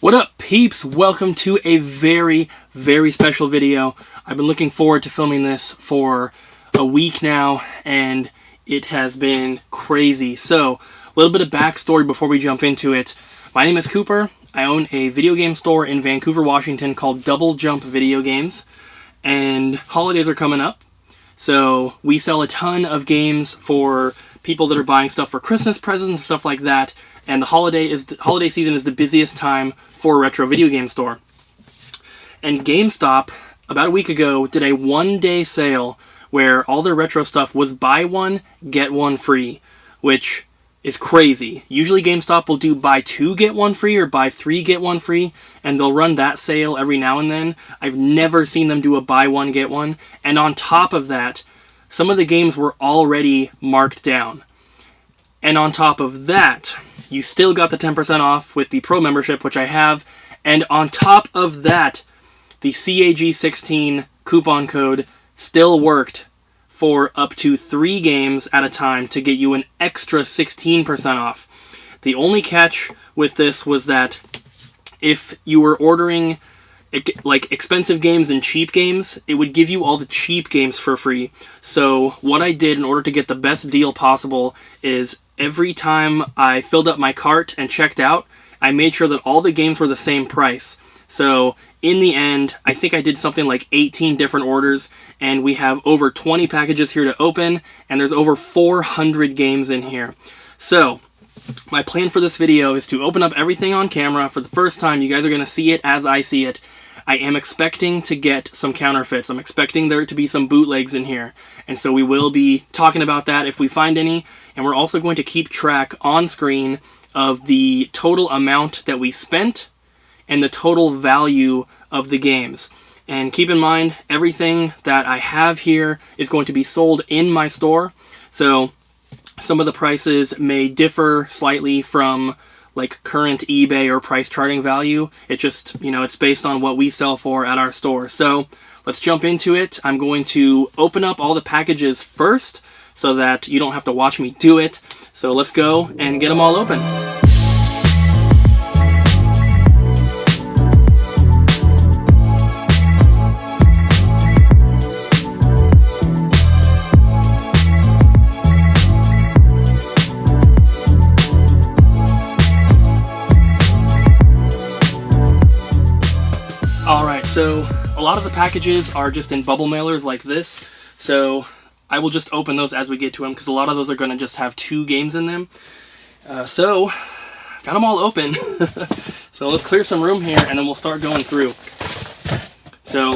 What up, peeps? Welcome to a very, very special video. I've been looking forward to filming this for a week now, and it has been crazy. So, a little bit of backstory before we jump into it. My name is Cooper. I own a video game store in Vancouver, Washington called Double Jump Video Games, and holidays are coming up. So, we sell a ton of games for people that are buying stuff for Christmas presents and stuff like that. And the holiday season is the busiest time for a retro video game store. And Gamestop, about a week ago, did a one-day sale where all their retro stuff was buy one, get one free, which is crazy. Usually GameStop will do buy two, get one free, or buy three, get one free, and they'll run that sale every now and then. I've never seen them do a buy one, get one. And on top of that, some of the games were already marked down. And on top of that, you still got the 10% off with the Pro membership, which I have. And on top of that, the CAG16 coupon code still worked for up to 3 games at a time to get you an extra 16% off. The only catch with this was that if you were ordering like expensive games and cheap games, it would give you all the cheap games for free. So what I did in order to get the best deal possible is every time I filled up my cart and checked out, I made sure that all the games were the same price. So in the end, I think I did something like 18 different orders, and we have over 20 packages here to open, and there's over 400 games in here. So my plan for this video is to open up everything on camera for the first time. You guys are going to see it as I see it. I am expecting to get some counterfeits. I'm expecting there to be some bootlegs in here. And so we will be talking about that if we find any. And we're also going to keep track on screen of the total amount that we spent and the total value of the games. And keep in mind, everything that I have here is going to be sold in my store. So some of the prices may differ slightly from like current eBay or price charting value. It just, it's based on what we sell for at our store. So let's jump into it. I'm going to open up all the packages first so that you don't have to watch me do it. So let's go and get them all open. Alright, so a lot of the packages are just in bubble mailers like this, so I will just open those as we get to them, because a lot of those are going to just have 2 games in them. So, got them all open. So let's clear some room here, and then we'll start going through. So,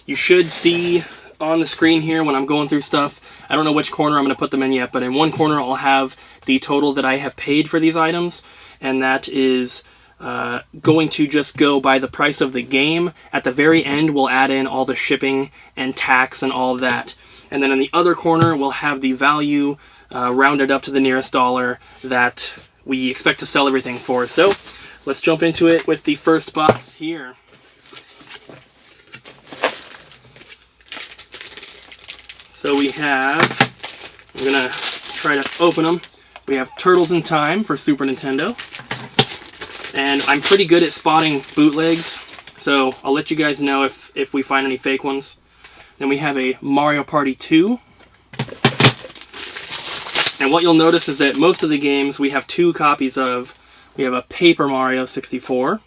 you should see on the screen here when I'm going through stuff, I don't know which corner I'm going to put them in yet, but in one corner I'll have the total that I have paid for these items, and that is going to just go by the price of the game. At the very end, we'll add in all the shipping and tax and all that. And then in the other corner, we'll have the value rounded up to the nearest dollar that we expect to sell everything for. So let's jump into it with the first box here. So we have, I'm going to try to open them. We have Turtles in Time for Super Nintendo. And I'm pretty good at spotting bootlegs, so I'll let you guys know if we find any fake ones. Then we have a Mario Party 2. And what you'll notice is that most of the games we have 2 copies of. We have a Paper Mario 64,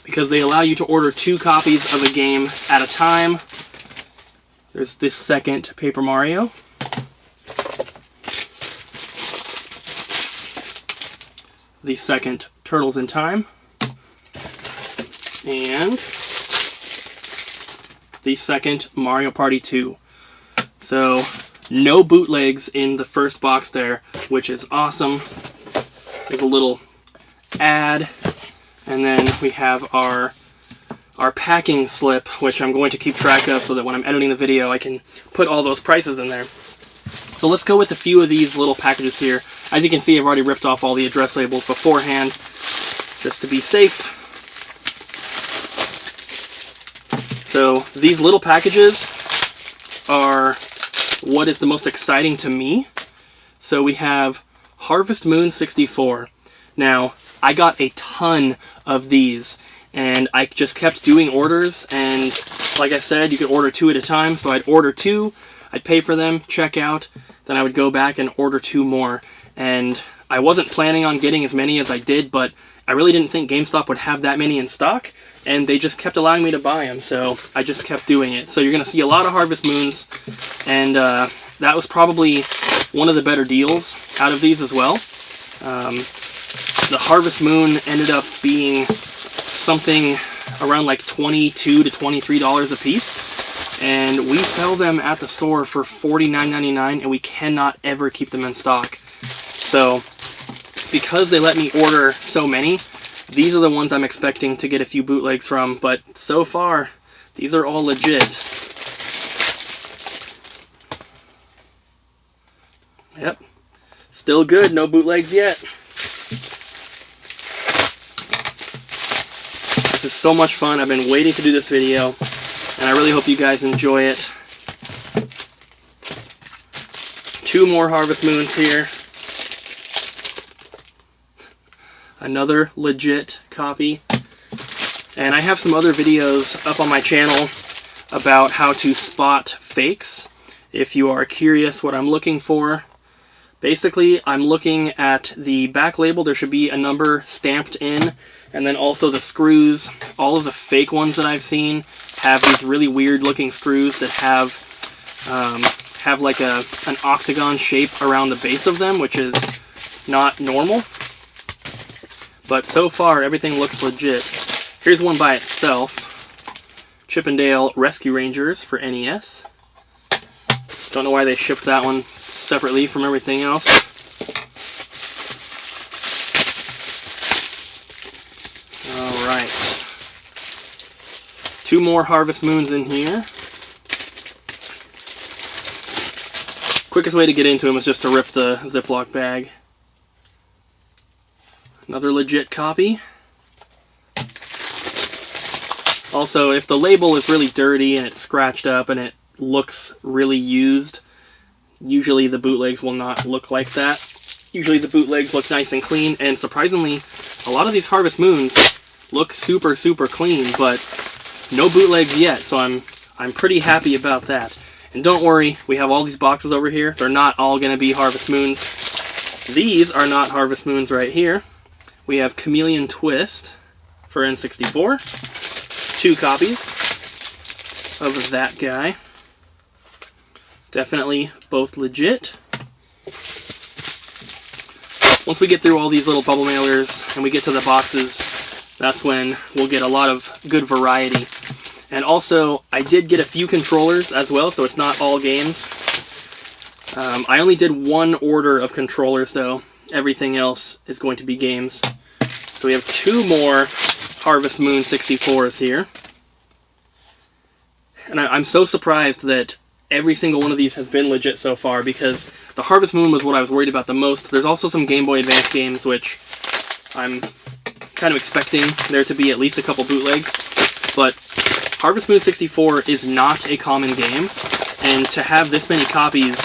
because they allow you to order 2 copies of a game at a time. There's this second Paper Mario. The second Turtles in Time, and the second Mario Party 2. So, no bootlegs in the first box there, which is awesome. There's a little ad, and then we have our packing slip, which I'm going to keep track of so that when I'm editing the video I can put all those prices in there. So let's go with a few of these little packages here. As you can see, I've already ripped off all the address labels beforehand, just to be safe. So these little packages are what is the most exciting to me. So we have Harvest Moon 64. Now, I got a ton of these, and I just kept doing orders, and like I said, you could order 2 at a time, so I'd order 2, I'd pay for them, check out, then I would go back and order 2 more, and I wasn't planning on getting as many as I did, but I really didn't think GameStop would have that many in stock, and they just kept allowing me to buy them, so I just kept doing it. So you're going to see a lot of Harvest Moons, and that was probably one of the better deals out of these as well. The Harvest Moon ended up being something around like $22 to $23 a piece, and we sell them at the store for $49.99, and we cannot ever keep them in stock. So because they let me order so many, these are the ones I'm expecting to get a few bootlegs from, but so far, these are all legit. Yep, still good, no bootlegs yet. This is so much fun. I've been waiting to do this video, and I really hope you guys enjoy it. 2 more Harvest Moons here. Another legit copy. And I have some other videos up on my channel about how to spot fakes. If you are curious what I'm looking for, basically I'm looking at the back label. There should be a number stamped in, and then also the screws. All of the fake ones that I've seen have these really weird looking screws that have like an octagon shape around the base of them, which is not normal. But so far, everything looks legit. Here's one by itself. Chippendale Rescue Rangers for NES. Don't know why they shipped that one separately from everything else. Alright. 2 more Harvest Moons in here. Quickest way to get into them is just to rip the Ziploc bag. Another legit copy. Also, if the label is really dirty and it's scratched up and it looks really used, usually the bootlegs will not look like that. Usually the bootlegs look nice and clean, and surprisingly, a lot of these Harvest Moons look super, super clean, but no bootlegs yet, so I'm pretty happy about that. And don't worry, we have all these boxes over here. They're not all going to be Harvest Moons. These are not Harvest Moons right here. We have Chameleon Twist for N64. 2 copies of that guy. Definitely both legit. Once we get through all these little bubble mailers and we get to the boxes, that's when we'll get a lot of good variety. And also, I did get a few controllers as well, so it's not all games. I only did 1 order of controllers though. Everything else is going to be games. So we have 2 more Harvest Moon 64s here. And I'm so surprised that every single one of these has been legit so far, because the Harvest Moon was what I was worried about the most. There's also some Game Boy Advance games, which I'm kind of expecting there to be at least a couple bootlegs. But Harvest Moon 64 is not a common game, and to have this many copies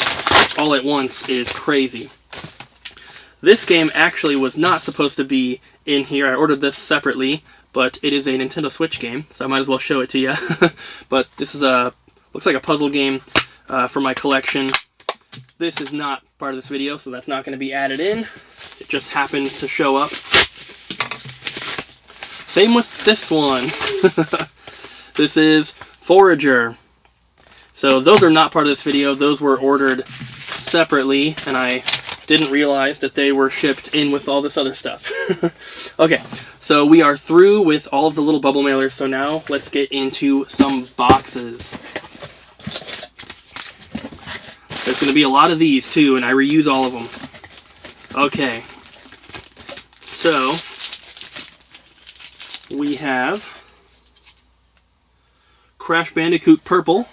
all at once is crazy. This game actually was not supposed to be in here. I ordered this separately, but it is a Nintendo Switch game, so I might as well show it to you. But this is looks like a puzzle game for my collection. This is not part of this video, so that's not going to be added in. It just happened to show up. Same with this one. This is Forager. So those are not part of this video. Those were ordered separately, and I didn't realize that they were shipped in with all this other stuff. Okay, so we are through with all of the little bubble mailers, so now let's get into some boxes. There's going to be a lot of these too, and I reuse all of them. Okay, so we have Crash Bandicoot Purple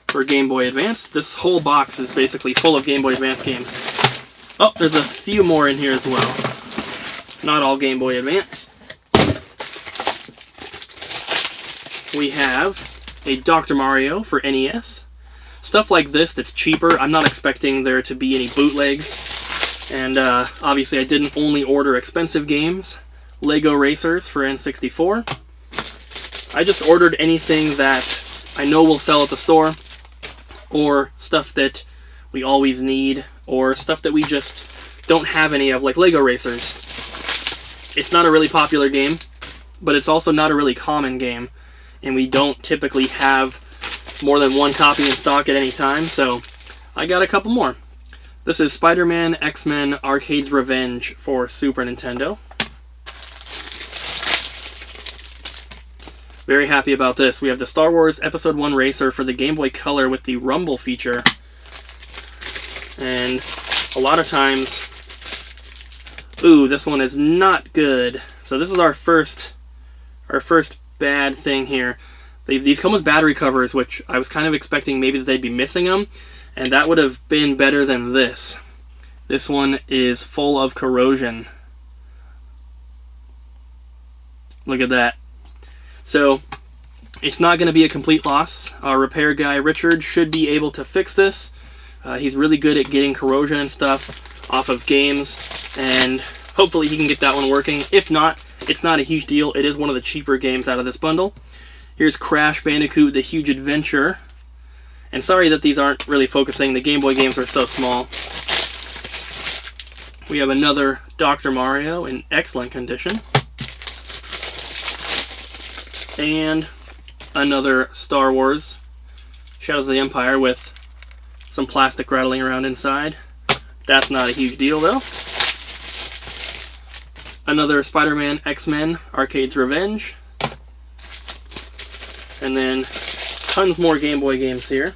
for Game Boy Advance. This whole box is basically full of Game Boy Advance games. Oh, there's a few more in here as well. Not all Game Boy Advance. We have a Dr. Mario for NES. Stuff like this that's cheaper. I'm not expecting there to be any bootlegs. And obviously I didn't only order expensive games. Lego Racers for N64. I just ordered anything that I know will sell at the store, or stuff that we always need, or stuff that we just don't have any of, like Lego Racers. It's not a really popular game, but it's also not a really common game, and we don't typically have more than one copy in stock at any time, so I got a couple more. This is Spider-Man X-Men Arcade's Revenge for Super Nintendo. Very happy about this. We have the Star Wars Episode 1 Racer for the Game Boy Color with the Rumble feature. And a lot of times... Ooh, this one is not good. So this is our first bad thing here. These come with battery covers, which I was kind of expecting maybe that they'd be missing them, and that would have been better than this. This one is full of corrosion. Look at that. So, it's not going to be a complete loss. Our repair guy, Richard, should be able to fix this. He's really good at getting corrosion and stuff off of games, and hopefully he can get that one working. If not, it's not a huge deal. It is one of the cheaper games out of this bundle. Here's Crash Bandicoot, The Huge Adventure. And sorry that these aren't really focusing. The Game Boy games are so small. We have another Dr. Mario in excellent condition. And another Star Wars Shadows of the Empire with some plastic rattling around inside. That's not a huge deal though. Another Spider-Man X-Men Arcade's Revenge. And then tons more Game Boy games here.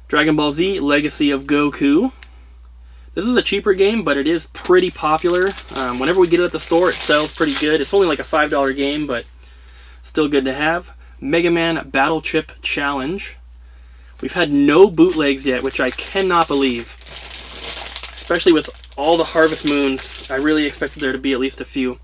Dragon Ball Z Legacy of Goku. This is a cheaper game, but it is pretty popular. Whenever we get it at the store, it sells pretty good. It's only like a $5 game, but still good to have. Mega Man Battle Chip Challenge. We've had no bootlegs yet, which I cannot believe. Especially with all the Harvest Moons, I really expected there to be at least a few.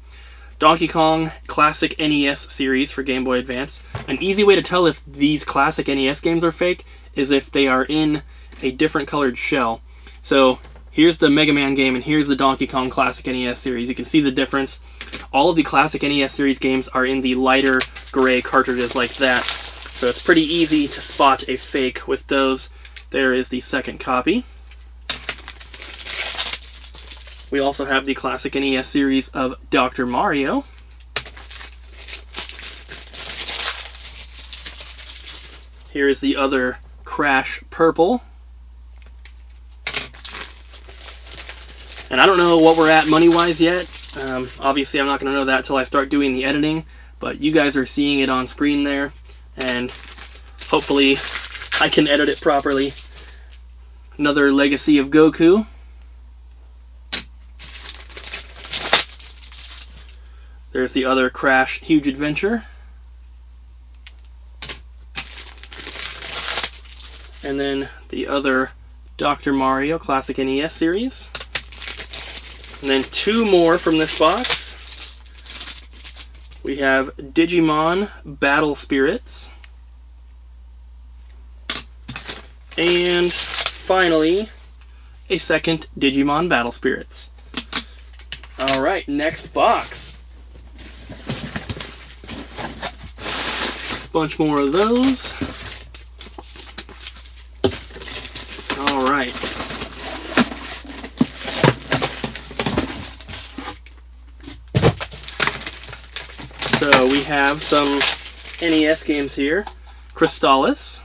Donkey Kong Classic NES series for Game Boy Advance. An easy way to tell if these classic NES games are fake is if they are in a different colored shell. So here's the Mega Man game and here's the Donkey Kong Classic NES series. You can see the difference. All of the classic NES series games are in the lighter gray cartridges like that. So it's pretty easy to spot a fake with those. There is the second copy. We also have the classic NES series of Dr. Mario. Here is the other Crash Purple. And I don't know what we're at money-wise yet. Obviously, I'm not going to know that until I start doing the editing, but you guys are seeing it on screen there, and hopefully I can edit it properly. Another Legacy of Goku. There's the other Crash Huge Adventure. And then the other Dr. Mario Classic NES series. And then two more from this box. We have Digimon Battle Spirits. And finally, a second Digimon Battle Spirits. Alright, next box. Bunch more of those. Alright. So we have some NES games here. Crystallis.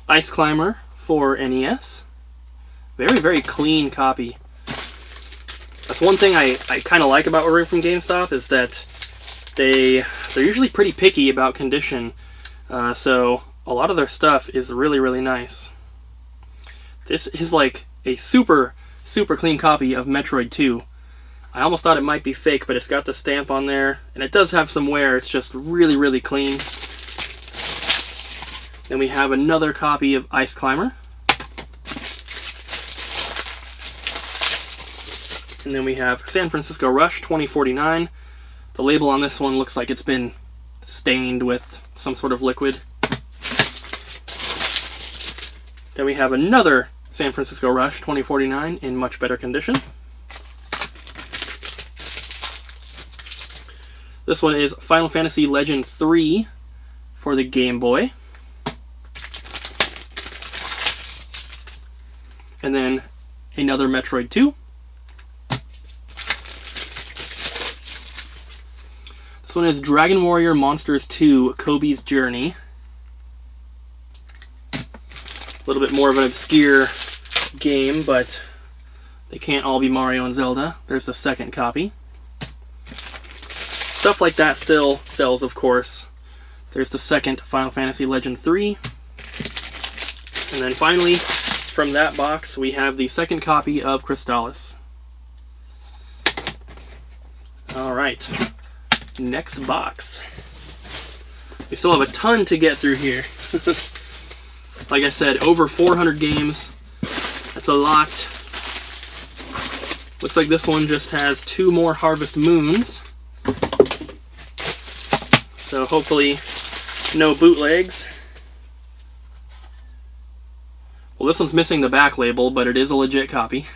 Ice Climber for NES. Very, very clean copy. That's one thing I kind of like about ordering from Gamestop is that they're usually pretty picky about condition. So a lot of their stuff is really, really nice. This is like a super, super clean copy of Metroid 2. I almost thought it might be fake, but it's got the stamp on there, and it does have some wear. It's just really, really clean. Then we have another copy of Ice Climber. And then we have San Francisco Rush 2049. The label on this one looks like it's been stained with some sort of liquid. Then we have another San Francisco Rush 2049 in much better condition. This one is Final Fantasy Legend 3 for the Game Boy. And then another Metroid 2. This one is Dragon Warrior Monsters 2 Kobe's Journey. A little bit more of an obscure game, but they can't all be Mario and Zelda. There's the second copy. Stuff like that still sells, of course. There's the second Final Fantasy Legend 3. And then finally, from that box, we have the second copy of Crystallis. Alright, next box. We still have a ton to get through here. Like I said, over 400 games. That's a lot. Looks like this one just has 2 more Harvest Moons. So hopefully no bootlegs. Well, this one's missing the back label, but it is a legit copy.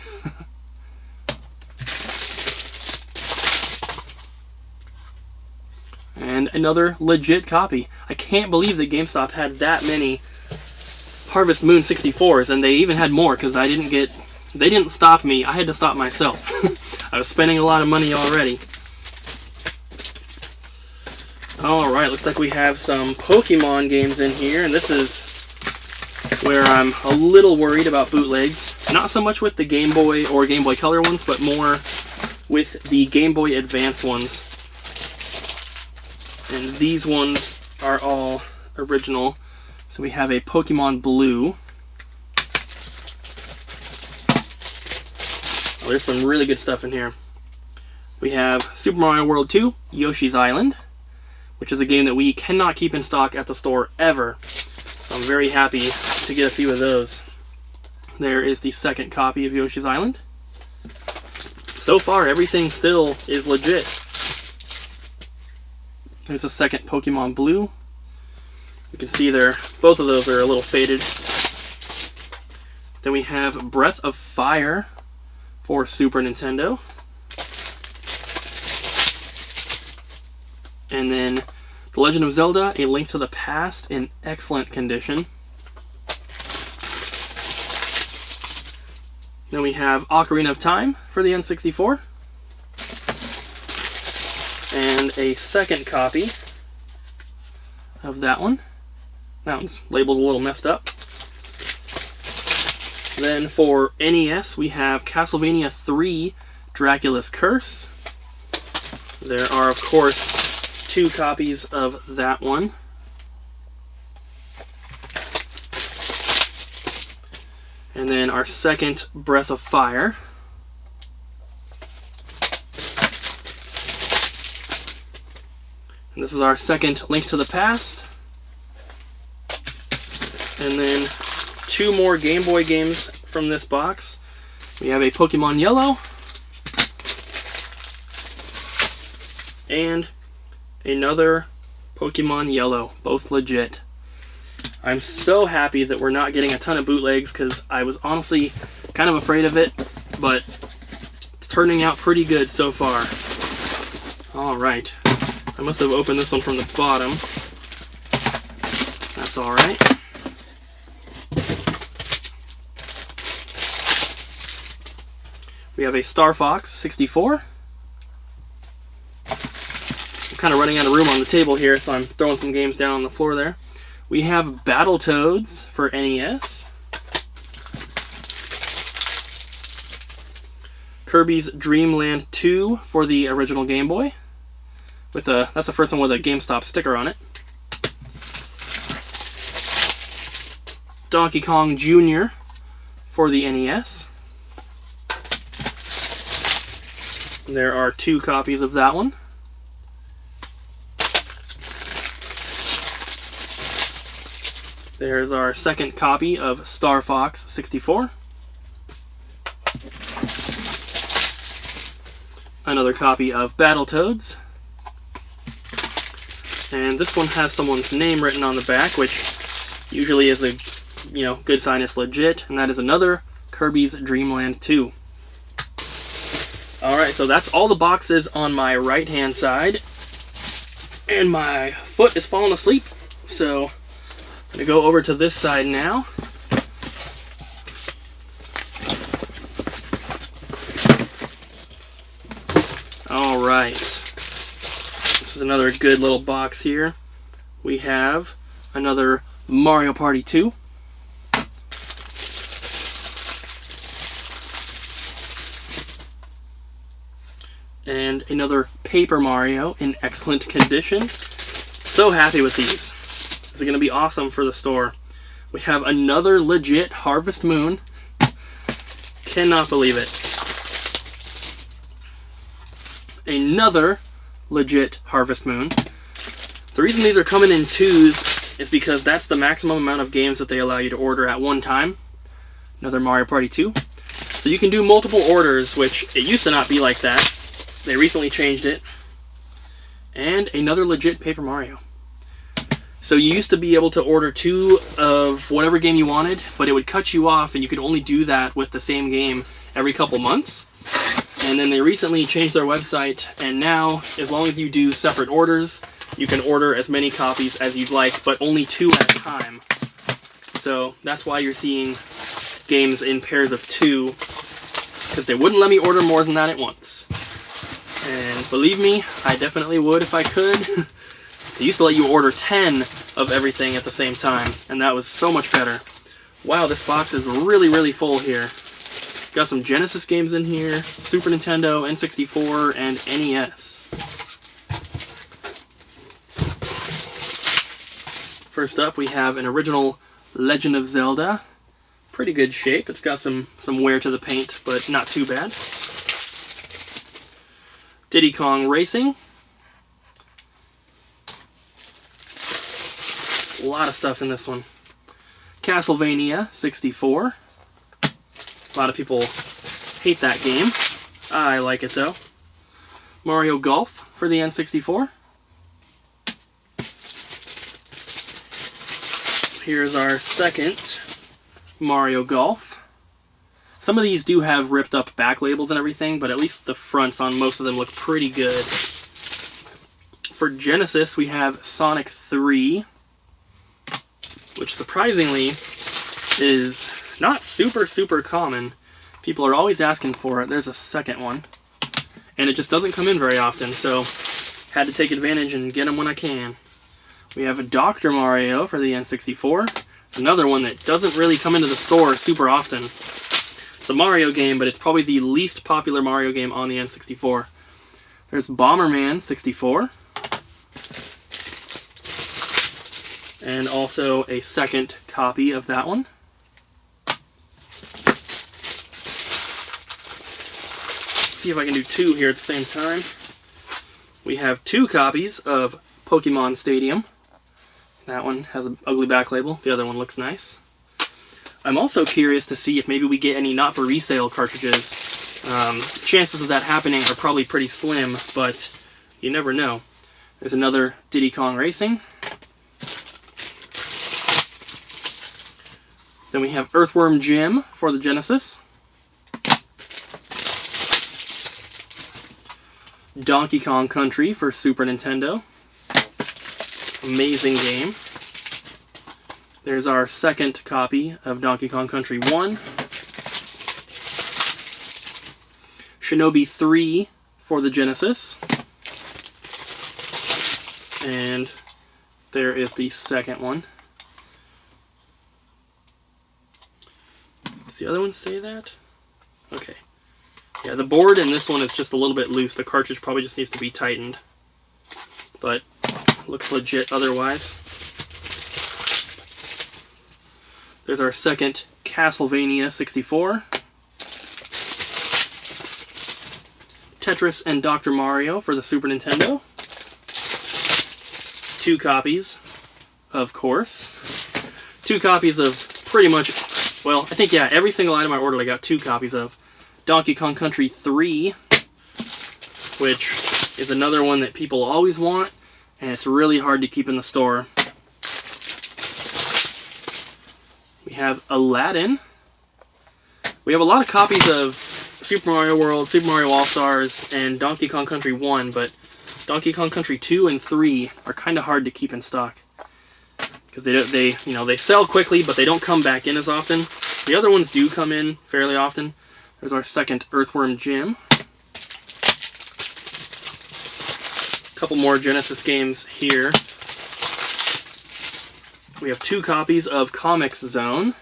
And another legit copy. I can't believe that GameStop had that many Harvest Moon 64s, and they even had more because they didn't stop me. I had to stop myself. I was spending a lot of money already. Alright, looks like we have some Pokemon games in here, and this is where I'm a little worried about bootlegs. Not so much with the Game Boy or Game Boy Color ones, but more with the Game Boy Advance ones. And these ones are all original. So we have a Pokemon Blue. Oh, there's some really good stuff in here. We have Super Mario World 2, Yoshi's Island, which is a game that we cannot keep in stock at the store ever. So I'm very happy to get a few of those. There is the second copy of Yoshi's Island. So far, everything still is legit. There's a second Pokemon Blue. You can see there, both of those are a little faded. Then we have Breath of Fire for Super Nintendo. And then The Legend of Zelda, A Link to the Past in excellent condition. Then we have Ocarina of Time for the N64. And a second copy of that one. That one's labeled a little messed up. Then for NES, we have Castlevania 3, Dracula's Curse. There are, of course, 2 copies of that one. And then our second Breath of Fire. And this is our second Link to the Past. And then 2 more Game Boy games from this box. We have a Pokemon Yellow. And another Pokemon Yellow. Both legit. I'm so happy that we're not getting a ton of bootlegs because I was honestly kind of afraid of it, but it's turning out pretty good so far. Alright. I must have opened this one from the bottom. That's alright. We have a Star Fox 64. I'm kind of running out of room on the table here, so I'm throwing some games down on the floor there. We have Battletoads for NES. Kirby's Dream Land 2 for the original Game Boy. That's the first one with a GameStop sticker on it. Donkey Kong Jr. for the NES. There are 2 copies of that one. There's our second copy of Star Fox 64. Another copy of Battletoads. And this one has someone's name written on the back, which usually is a you know, good sign it's legit. And that is another Kirby's Dream Land 2. Alright, so that's all the boxes on my right-hand side. And my foot is falling asleep. So I'm going to go over to this side now. Alright. This is another good little box here. We have another Mario Party 2. And another Paper Mario in excellent condition. So happy with these. This is going to be awesome for the store. We have another legit Harvest Moon. Cannot believe it. Another legit Harvest Moon. The reason these are coming in twos is because that's the maximum amount of games that they allow you to order at one time. Another Mario Party 2. So you can do multiple orders, which it used to not be like that. They recently changed it. And another legit Paper Mario. So you used to be able to order 2 of whatever game you wanted, but it would cut you off and you could only do that with the same game every couple months. And then they recently changed their website, and now, as long as you do separate orders, you can order as many copies as you'd like, but only 2 at a time. So that's why you're seeing games in pairs of 2, because they wouldn't let me order more than that at once. And believe me, I definitely would if I could. They used to let you order 10 of everything at the same time, and that was so much better. Wow, this box is really, really full here. Got some Genesis games in here, Super Nintendo, N64, and NES. First up, we have an original Legend of Zelda. Pretty good shape. It's got some wear to the paint, but not too bad. Diddy Kong Racing. A lot of stuff in this one. Castlevania 64. A lot of people hate that game. I like it though. Mario Golf for the N64. Here's our second Mario Golf. Some of these do have ripped up back labels and everything, but at least the fronts on most of them look pretty good. For Genesis, we have Sonic 3, which surprisingly is not super common. People are always asking for it. There's a second one. And it just doesn't come in very often, so had to take advantage and get them when I can. We have a Dr. Mario for the N64. It's another one that doesn't really come into the store super often. It's a Mario game, but it's probably the least popular Mario game on the N64. There's Bomberman 64. And also a second copy of that one. Let's see if I can do 2 here at the same time. We have 2 copies of Pokemon Stadium. That one has an ugly back label. The other one looks nice. I'm also curious to see if maybe we get any not-for-resale cartridges. Chances of that happening are probably pretty slim, but you never know. There's another Diddy Kong Racing. Then we have Earthworm Jim for the Genesis. Donkey Kong Country for Super Nintendo. Amazing game. There's our second copy of Donkey Kong Country 1. Shinobi 3 for the Genesis. And there is the second one. Does the other one say that? Okay. Yeah, the board in this one is just a little bit loose. The cartridge probably just needs to be tightened. But looks legit otherwise. There's our second Castlevania 64. Tetris and Dr. Mario for the Super Nintendo. 2 copies, of course. 2 copies of pretty much, well, I think, yeah, every single item I ordered I got 2 copies of. Donkey Kong Country 3, which is another one that people always want, and it's really hard to keep in the store. We have Aladdin. We have a lot of copies of Super Mario World, Super Mario All-Stars, and Donkey Kong Country 1, but Donkey Kong Country 2 and 3 are kind of hard to keep in stock. Because they sell quickly, but they don't come back in as often. The other ones do come in fairly often. There's our second Earthworm Jim. A couple more Genesis games here. We have 2 copies of Comics Zone.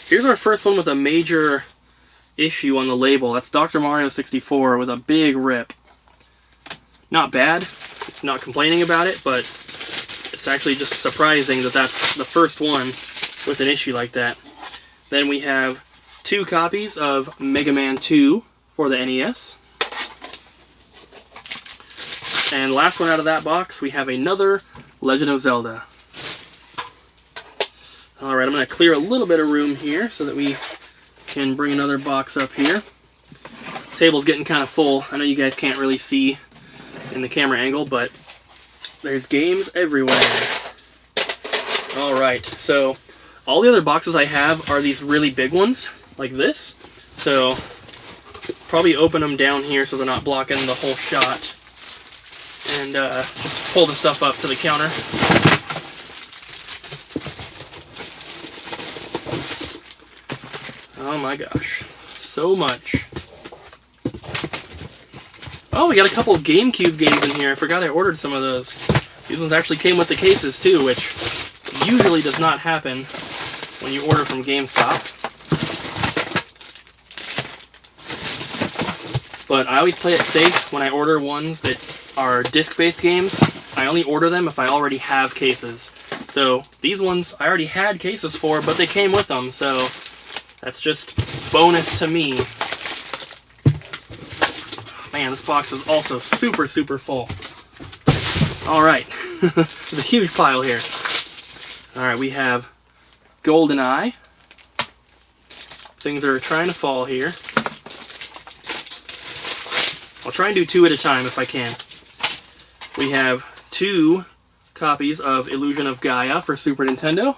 Here's our first one with a major issue on the label. That's Dr. Mario 64 with a big rip. Not bad, not complaining about it, but it's actually just surprising that that's the first one with an issue like that. Then we have 2 copies of Mega Man 2 for the NES. And last one out of that box, we have another Legend of Zelda. Alright, I'm going to clear a little bit of room here so that we can bring another box up here. Table's getting kind of full. I know you guys can't really see in the camera angle, but there's games everywhere. Alright, so all the other boxes I have are these really big ones, like this. So, probably open them down here so they're not blocking the whole shot. And just pull the stuff up to the counter. Oh my gosh, so much. Oh, we got a couple of GameCube games in here. I forgot I ordered some of those. These ones actually came with the cases too, which usually does not happen when you order from Gamestop. But I always play it safe when I order ones that are disc-based games. I only order them if I already have cases. So these ones I already had cases for, but they came with them, so that's just bonus to me. Man, this box is also super, super full. Alright, there's a huge pile here. Alright, we have GoldenEye. Things are trying to fall here. I'll try and do 2 at a time if I can. We have 2 copies of Illusion of Gaia for Super Nintendo.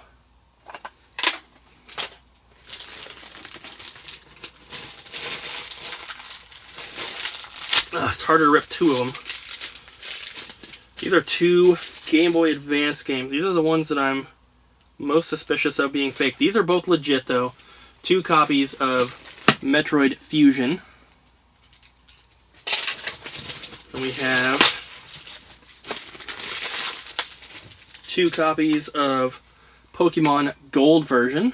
It's harder to rip 2 of them. These are 2 Game Boy Advance games. These are the ones that I'm most suspicious of being fake. These are both legit, though. 2 copies of Metroid Fusion. And we have 2 copies of Pokemon Gold version.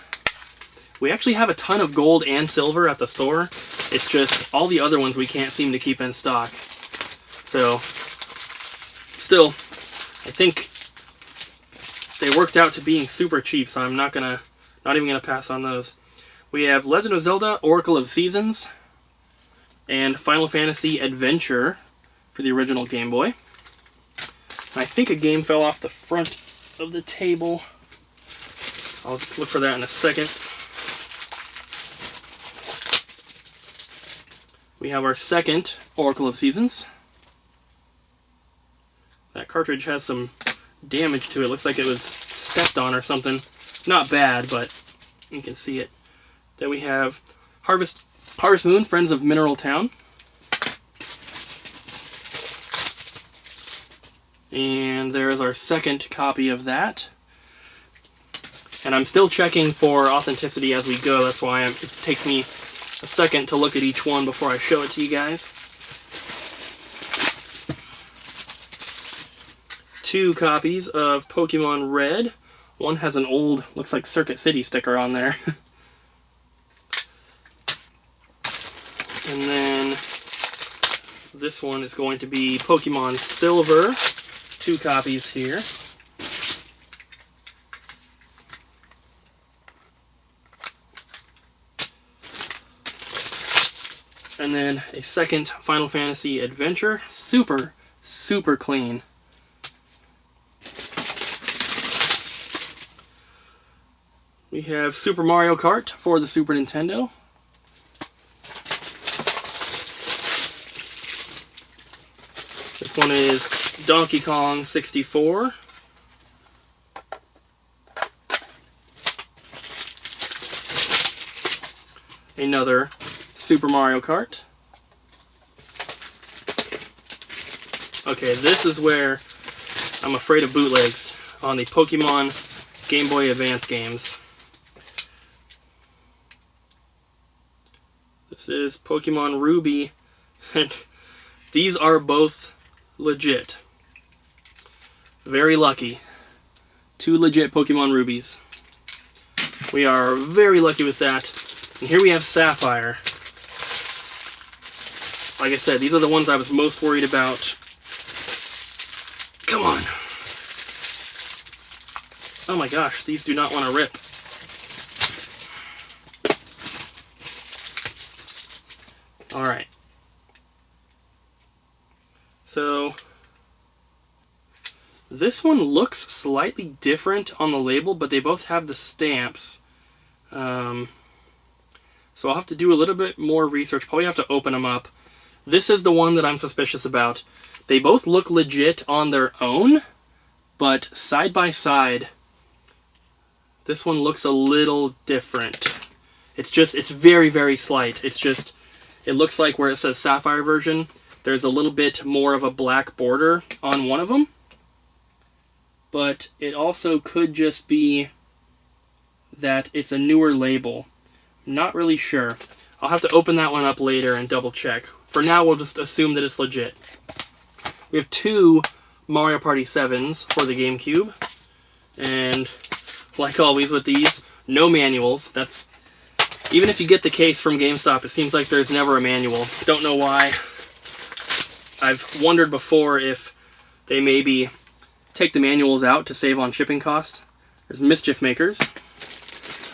We actually have a ton of gold and silver at the store. It's just all the other ones we can't seem to keep in stock. So, still, I think they worked out to being super cheap, so I'm not even gonna pass on those. We have Legend of Zelda: Oracle of Seasons and Final Fantasy Adventure for the original Game Boy. And I think a game fell off the front of the table. I'll look for that in a second. We have our second Oracle of Seasons. That cartridge has some damage to it. Looks like it was stepped on or something. Not bad, but you can see it. Then we have Harvest Moon, Friends of Mineral Town. And there is our second copy of that. And I'm still checking for authenticity as we go. That's why it takes me a second to look at each one before I show it to you guys. 2 copies of Pokemon Red. One has an old, looks like Circuit City sticker on there. And then this one is going to be Pokemon Silver. 2 copies here. And then a second Final Fantasy Adventure. Super, super clean. We have Super Mario Kart for the Super Nintendo. This one is Donkey Kong 64. another Super Mario Kart. Okay, this is where I'm afraid of bootlegs on the Pokemon Game Boy Advance games. This is Pokemon Ruby, and these are both legit. Very lucky. 2 legit Pokemon Rubies. We are very lucky with that. And here we have Sapphire. Like I said, these are the ones I was most worried about. Come on. Oh my gosh, these do not want to rip. Alright. So, this one looks slightly different on the label, but they both have the stamps. So I'll have to do a little bit more research, probably have to open them up. This is the one that I'm suspicious about. They both look legit on their own, but side by side, this one looks a little different. It's very, very slight. It looks like where it says Sapphire version, there's a little bit more of a black border on one of them. But it also could just be that it's a newer label. Not really sure. I'll have to open that one up later and double check. For now, we'll just assume that it's legit. We have 2 Mario Party 7s for the GameCube. And like always with these, no manuals. That's even if you get the case from GameStop, it seems like there's never a manual. Don't know why. I've wondered before if they maybe take the manuals out to save on shipping cost. There's Mischief Makers.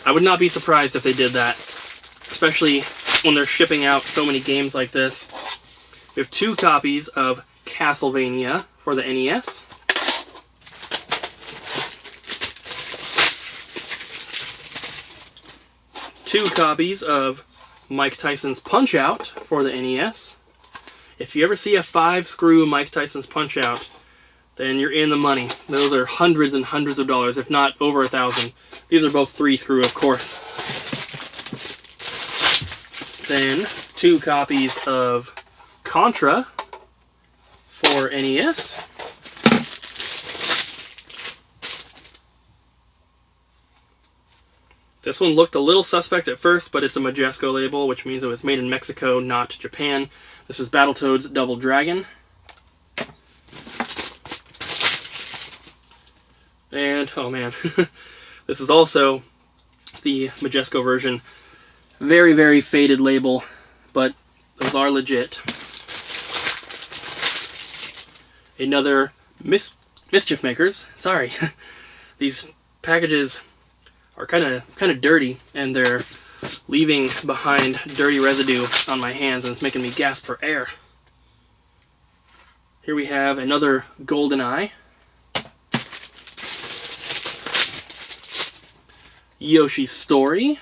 I would not be surprised if they did that, especially when they're shipping out so many games like this. We have 2 copies of Castlevania for the NES. Two copies of Mike Tyson's Punch-Out for the NES. If you ever see a 5-screw Mike Tyson's Punch-Out, then you're in the money. Those are hundreds and hundreds of dollars, if not over 1,000. These are both 3-screw, of course. Then 2 copies of Contra for NES. This one looked a little suspect at first, but it's a Majesco label, which means it was made in Mexico, not Japan. This is Battletoads Double Dragon. And, oh man, this is also the Majesco version. Very, very faded label, but those are legit. Another Mischief Makers. Sorry. These packages are kind of dirty, and they're leaving behind dirty residue on my hands, and it's making me gasp for air. Here we have another GoldenEye. Yoshi's Story.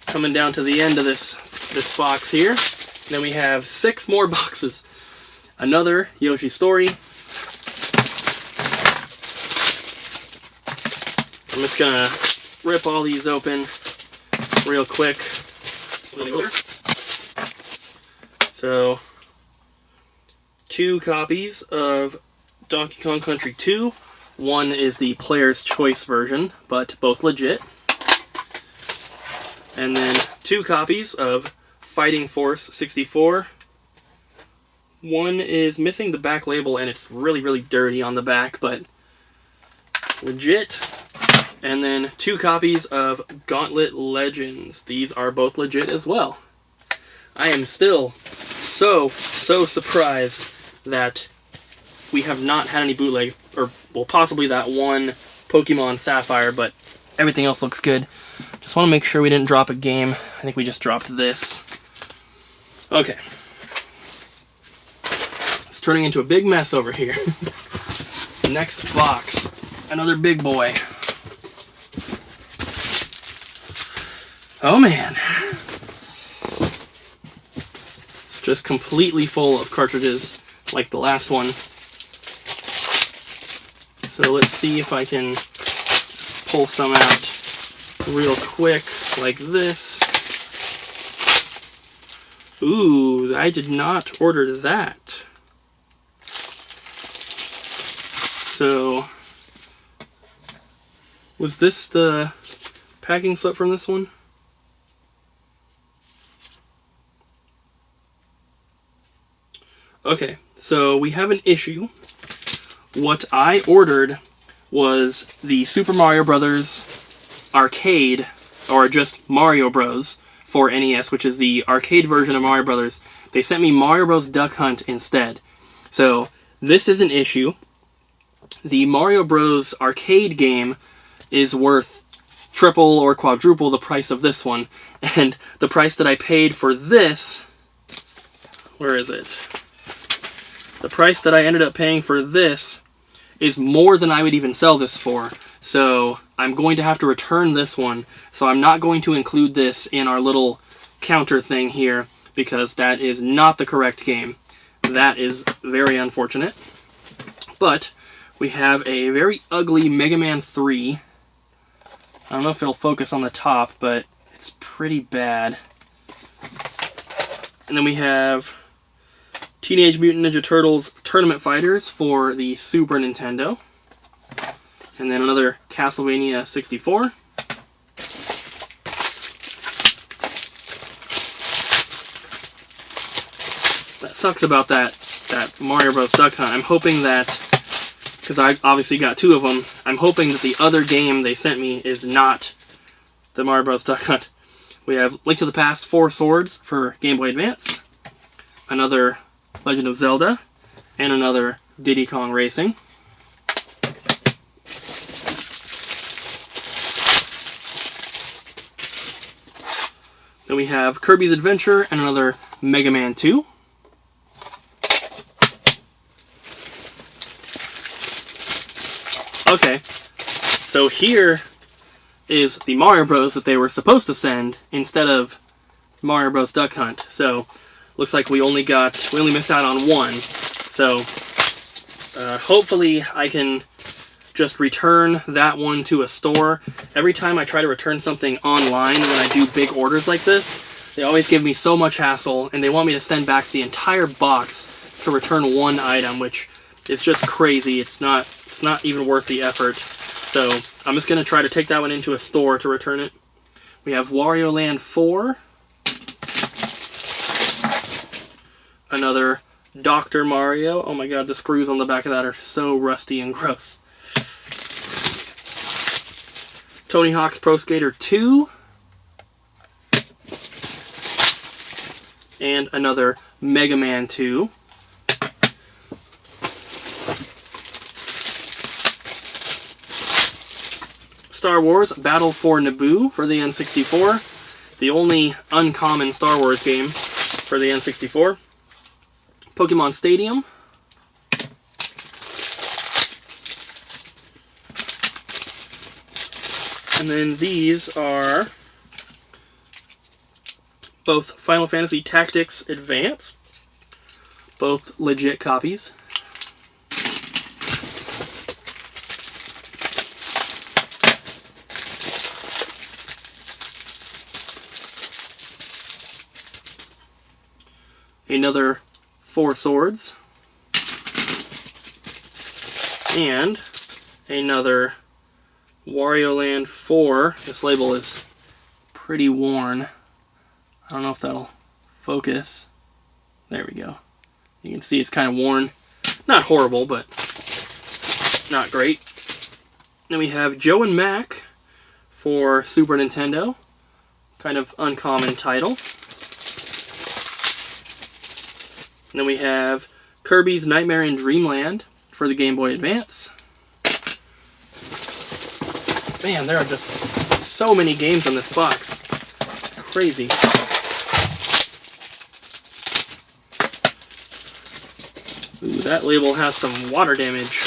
Coming down to the end of this box here. Then we have 6 more boxes. Another Yoshi's Story. I'm just gonna rip all these open real quick. So, 2 copies of Donkey Kong Country 2. One is the Player's Choice version, but both legit. And then 2 copies of Fighting Force 64. One is missing the back label, and it's really, really dirty on the back, but legit. And then 2 copies of Gauntlet Legends. These are both legit as well. I am still so surprised that we have not had any bootlegs, or well, possibly that one Pokemon Sapphire, but everything else looks good. Just want to make sure we didn't drop a game. I think we just dropped this. Okay. It's turning into a big mess over here. Next box. Another big boy. Oh man. It's just completely full of cartridges like the last one. So let's see if I can just pull some out real quick like this. Ooh, I did not order that. So, was this the packing slip from this one? Okay, so we have an issue. What I ordered was the Super Mario Brothers arcade, or just Mario Bros. For NES, which is the arcade version of Mario Brothers. They sent me Mario Bros. Duck Hunt instead. So, this is an issue. The Mario Bros. Arcade game is worth triple or quadruple the price of this one. And the price that I paid for this... Where is it? The price that I ended up paying for this is more than I would even sell this for. So I'm going to have to return this one. So I'm not going to include this in our little counter thing here because that is not the correct game. That is very unfortunate. But we have a very ugly Mega Man 3. I don't know if it'll focus on the top, but it's pretty bad. And then we have Teenage Mutant Ninja Turtles Tournament Fighters for the Super Nintendo. And then another Castlevania 64. That sucks about that Mario Bros. Duck Hunt. I'm hoping that, because I obviously got two of them, I'm hoping that the other game they sent me is not the Mario Bros. Duck Hunt. We have Link to the Past 4 Swords for Game Boy Advance. Another Legend of Zelda. And another Diddy Kong Racing. Then we have Kirby's Adventure and another Mega Man 2. Okay, so here is the Mario Bros. That they were supposed to send instead of Mario Bros. Duck Hunt. So, looks like we only missed out on one. So, hopefully I can just return that one to a store. Every time I try to return something online when I do big orders like this, they always give me so much hassle, and they want me to send back the entire box to return one item, which is just crazy. It's not even worth the effort. So I'm just going to try to take that one into a store to return it. We have Wario Land 4. Another Dr. Mario. Oh my god, the screws on the back of that are so rusty and gross. Tony Hawk's Pro Skater 2. And another Mega Man 2. Star Wars Battle for Naboo for the N64. The only uncommon Star Wars game for the N64. Pokemon Stadium. And then these are both Final Fantasy Tactics Advanced. Both legit copies. Another 4 Swords. And another Wario Land 4. This label is pretty worn. I don't know if that'll focus. There we go. You can see it's kind of worn. Not horrible, but not great. Then we have Joe and Mac for Super Nintendo. Kind of uncommon title. And then we have Kirby's Nightmare in Dreamland for the Game Boy Advance. Man, there are just so many games in this box. It's crazy. Ooh, that label has some water damage.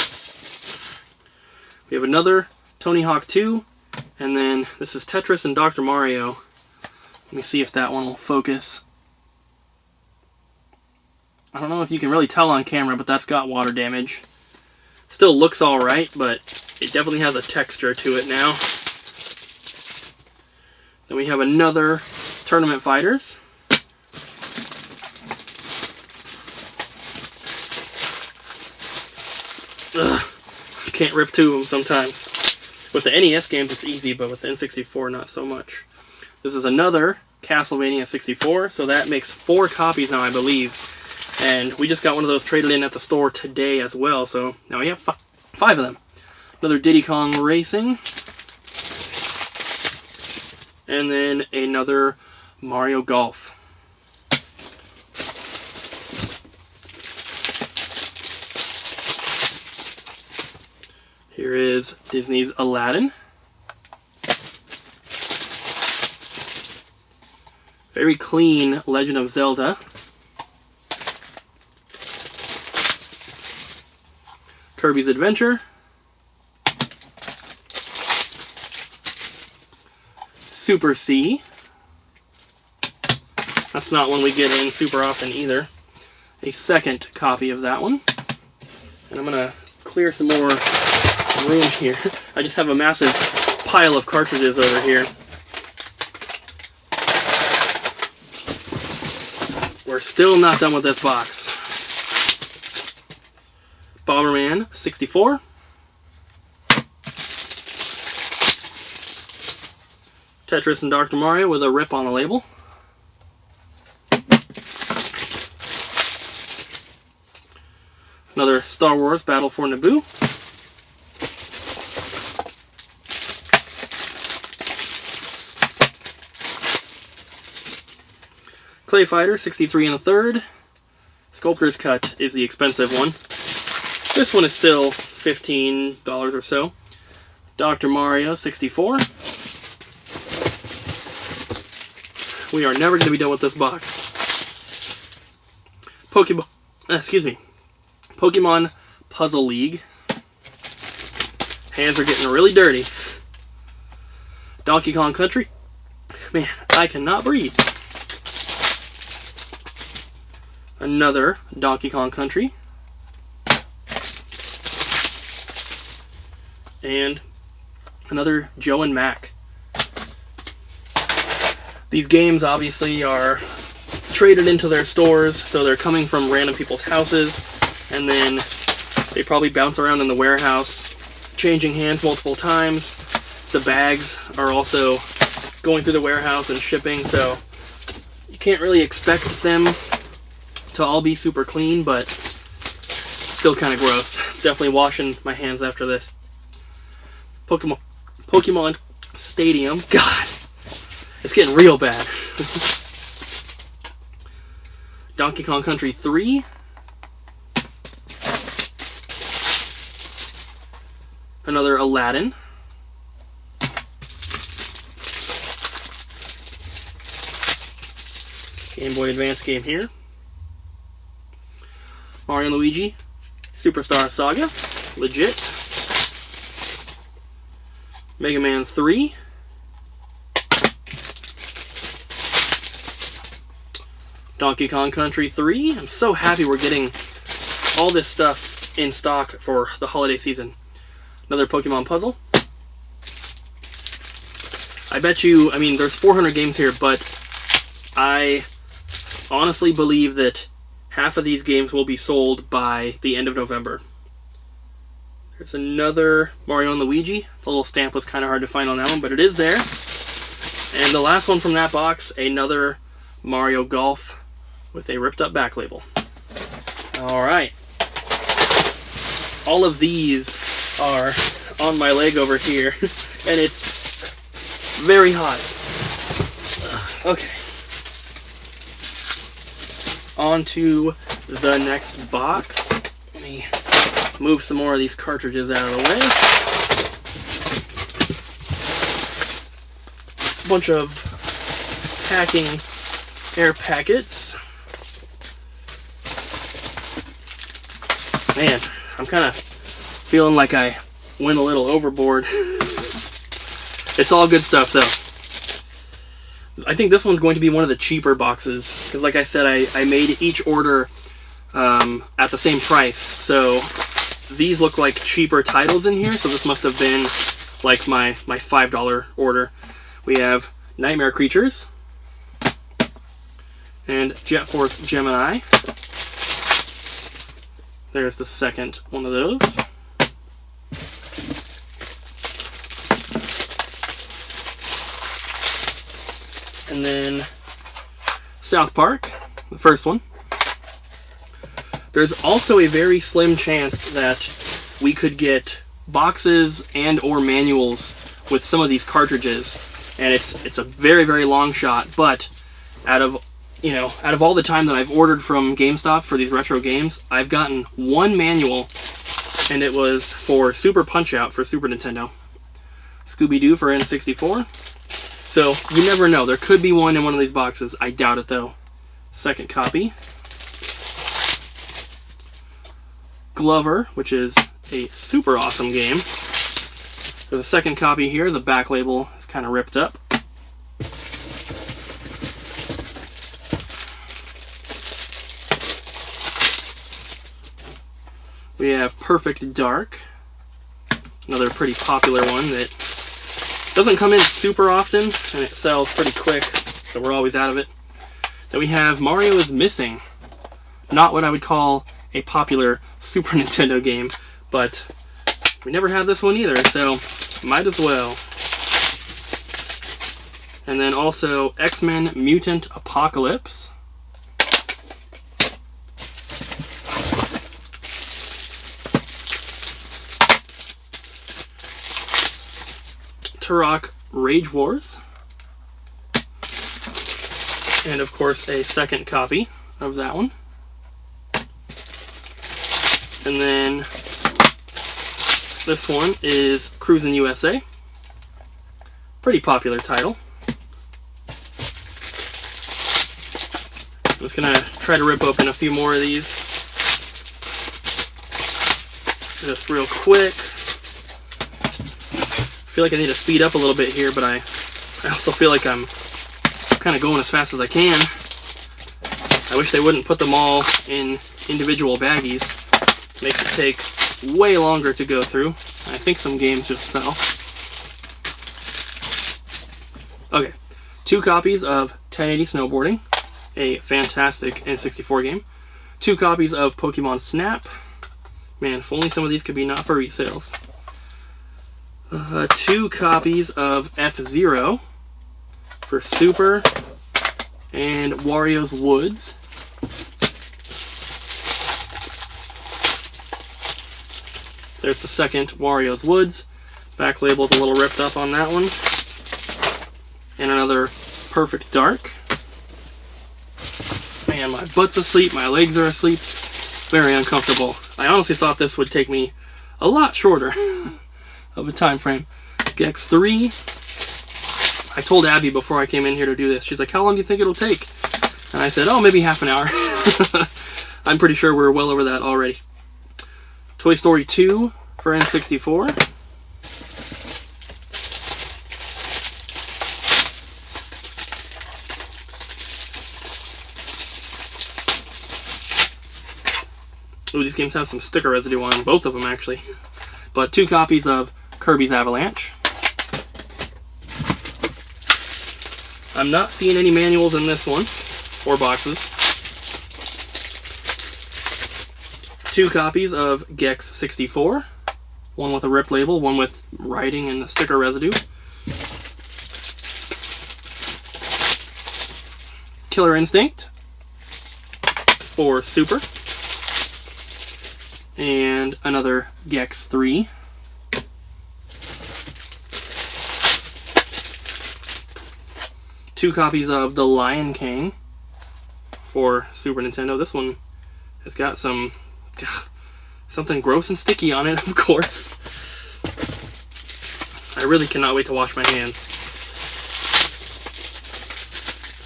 We have another Tony Hawk 2, and then this is Tetris and Dr. Mario. Let me see if that one will focus. I don't know if you can really tell on camera, but that's got water damage. Still looks alright, but it definitely has a texture to it now. Then we have another Tournament Fighters. Ugh, can't rip two of them sometimes. With the NES games, it's easy, but with the N64, not so much. This is another Castlevania 64, so that makes 4 copies now, I believe. And we just got one of those traded in at the store today as well, so now we have 5 of them. Another Diddy Kong Racing. And then another Mario Golf. Here is Disney's Aladdin. Very clean Legend of Zelda. Kirby's Adventure. Super C. That's not one we get in super often either. A second copy of that one. And I'm going to clear some more room here. I just have a massive pile of cartridges over here. We're still not done with this box. Bomberman 64. Tetris and Dr. Mario with a rip on the label. Another Star Wars Battle for Naboo. Clay Fighter 63 1/3. Sculptor's Cut is the expensive one. This one is still $15 or so. Dr. Mario 64. We are never going to be done with this box. Pokemon Puzzle League. Hands are getting really dirty. Donkey Kong Country. Man, I cannot breathe. Another Donkey Kong Country. And another Joe and Mac. These games obviously are traded into their stores, so they're coming from random people's houses, and then they probably bounce around in the warehouse, changing hands multiple times. The bags are also going through the warehouse and shipping, so you can't really expect them to all be super clean, but still kind of gross. Definitely washing my hands after this. Pokemon Stadium. God, it's getting real bad. Donkey Kong Country 3. Another Aladdin. Game Boy Advance game here. Mario and Luigi Superstar Saga. Legit. Mega Man 3. Donkey Kong Country 3. I'm so happy we're getting all this stuff in stock for the holiday season. Another Pokemon puzzle. I bet you, I mean, there's 400 games here, but I honestly believe that half of these games will be sold by the end of November. There's another Mario and Luigi. The little stamp was kind of hard to find on that one, but it is there. And the last one from that box, another Mario Golf with a ripped up back label. Alright. All of these are on my leg over here, and it's very hot. Okay. On to the next box. Let me move some more of these cartridges out of the way. Bunch of packing air packets. Man, I'm kind of feeling like I went a little overboard. It's all good stuff though. I think this one's going to be one of the cheaper boxes, because like I said, I made each order at the same price, so these look like cheaper titles in here, so this must have been like my $5 order. We have Nightmare Creatures and Jet Force Gemini. There's the second one of those. And then South Park, the first one. There's also a very slim chance that we could get boxes and or manuals with some of these cartridges, and it's a very, very long shot, but out of all the time that I've ordered from GameStop for these retro games, I've gotten one manual, and it was for Super Punch-Out for Super Nintendo, Scooby-Doo for N64. So you never know, there could be one in one of these boxes. I doubt it though. Second copy, Glover, which is a super awesome game. There's a second copy here. The back label is kind of ripped up. We have Perfect Dark, another pretty popular one that doesn't come in super often, and it sells pretty quick, so we're always out of it. Then we have Mario is Missing. Not what I would call a popular Super Nintendo game, but we never had this one either, so might as well. And then also X-Men Mutant Apocalypse. Turok Rage Wars. And of course a second copy of that one. And then this one is Cruisin' USA. Pretty popular title. I'm just gonna try to rip open a few more of these just real quick. I feel like I need to speed up a little bit here, but I also feel like I'm kind of going as fast as I can. I wish they wouldn't put them all in individual baggies. Makes it take way longer to go through. I think some games just fell. Okay, 2 copies of 1080 Snowboarding, a fantastic N64 game. 2 copies of Pokemon Snap. Man, if only some of these could be not for resales. 2 copies of F-Zero for Super, and Wario's Woods. There's the second Wario's Woods. Back label's a little ripped up on that one. And another Perfect Dark. Man, my butt's asleep, my legs are asleep. Very uncomfortable. I honestly thought this would take me a lot shorter of a time frame. Gex 3. I told Abby before I came in here to do this. She's like, how long do you think it'll take? And I said, oh, maybe half an hour. I'm pretty sure we're well over that already. Toy Story 2 for N64. Ooh, these games have some sticker residue on them, both of them actually. But 2 copies of Kirby's Avalanche. I'm not seeing any manuals in this one, or boxes. 2 copies of Gex 64. One with a ripped label, one with writing and sticker residue. Killer Instinct for Super. And another Gex 3. Two copies of The Lion King for Super Nintendo. This one has got something gross and sticky on it, of course. I really cannot wait to wash my hands.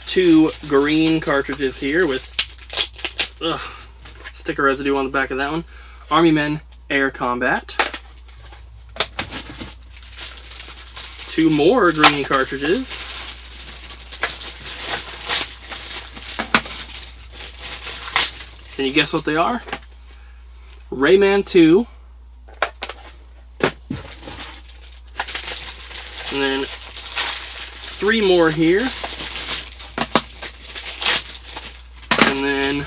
2 green cartridges here with sticker residue on the back of that one. Army Men Air Combat. 2 more green cartridges. Can you guess what they are? Rayman 2. And then 3 more here. And then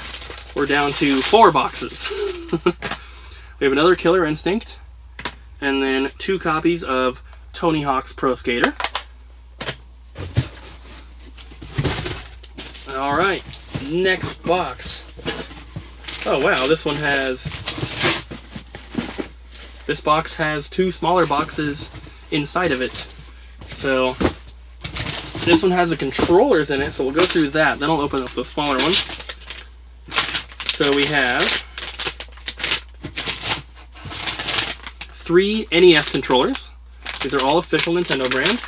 we're down to 4 boxes. We have another Killer Instinct. And then 2 copies of Tony Hawk's Pro Skater. Alright, next box. Oh wow, this box has 2 smaller boxes inside of it. So this one has the controllers in it, so we'll go through that. Then I'll open up those smaller ones. So we have 3 NES controllers. These are all official Nintendo brand.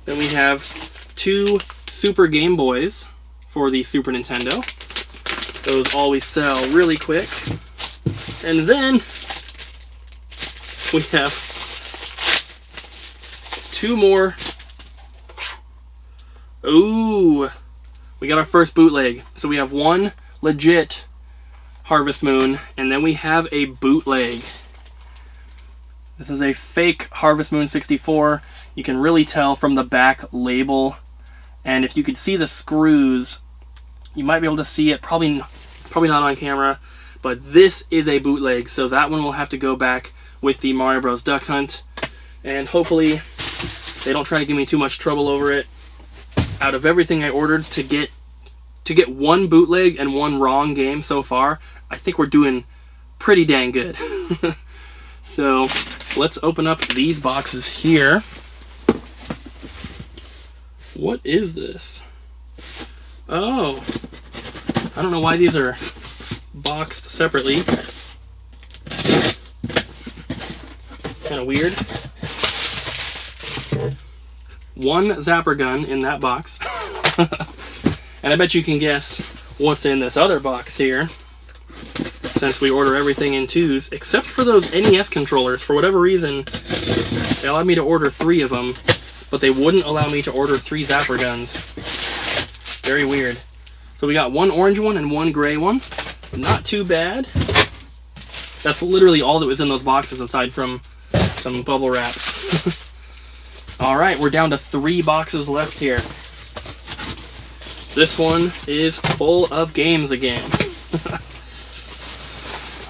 Then we have 2 Super Game Boys for the Super Nintendo. Those always sell really quick. And then we have 2 more. Ooh, we got our first bootleg. So we have 1 legit Harvest Moon, and then we have a bootleg. This is a fake Harvest Moon 64. You can really tell from the back label, and if you could see the screws, you might be able to see it. Probably not on camera, but this is a bootleg, so that one will have to go back with the Mario Bros. Duck Hunt, and hopefully they don't try to give me too much trouble over it. Out of everything I ordered to get 1 bootleg and 1 wrong game so far, I think we're doing pretty dang good. So let's open up these boxes here. What is this? Oh, I don't know why these are boxed separately. Kind of weird. 1 zapper gun in that box. And I bet you can guess what's in this other box here, since we order everything in 2s, except for those NES controllers. For whatever reason, they allowed me to order 3 of them, but they wouldn't allow me to order 3 zapper guns. Very weird. So we got 1 orange one and 1 gray one. Not too bad. That's literally all that was in those boxes aside from some bubble wrap. Alright, we're down to 3 boxes left here. This one is full of games again.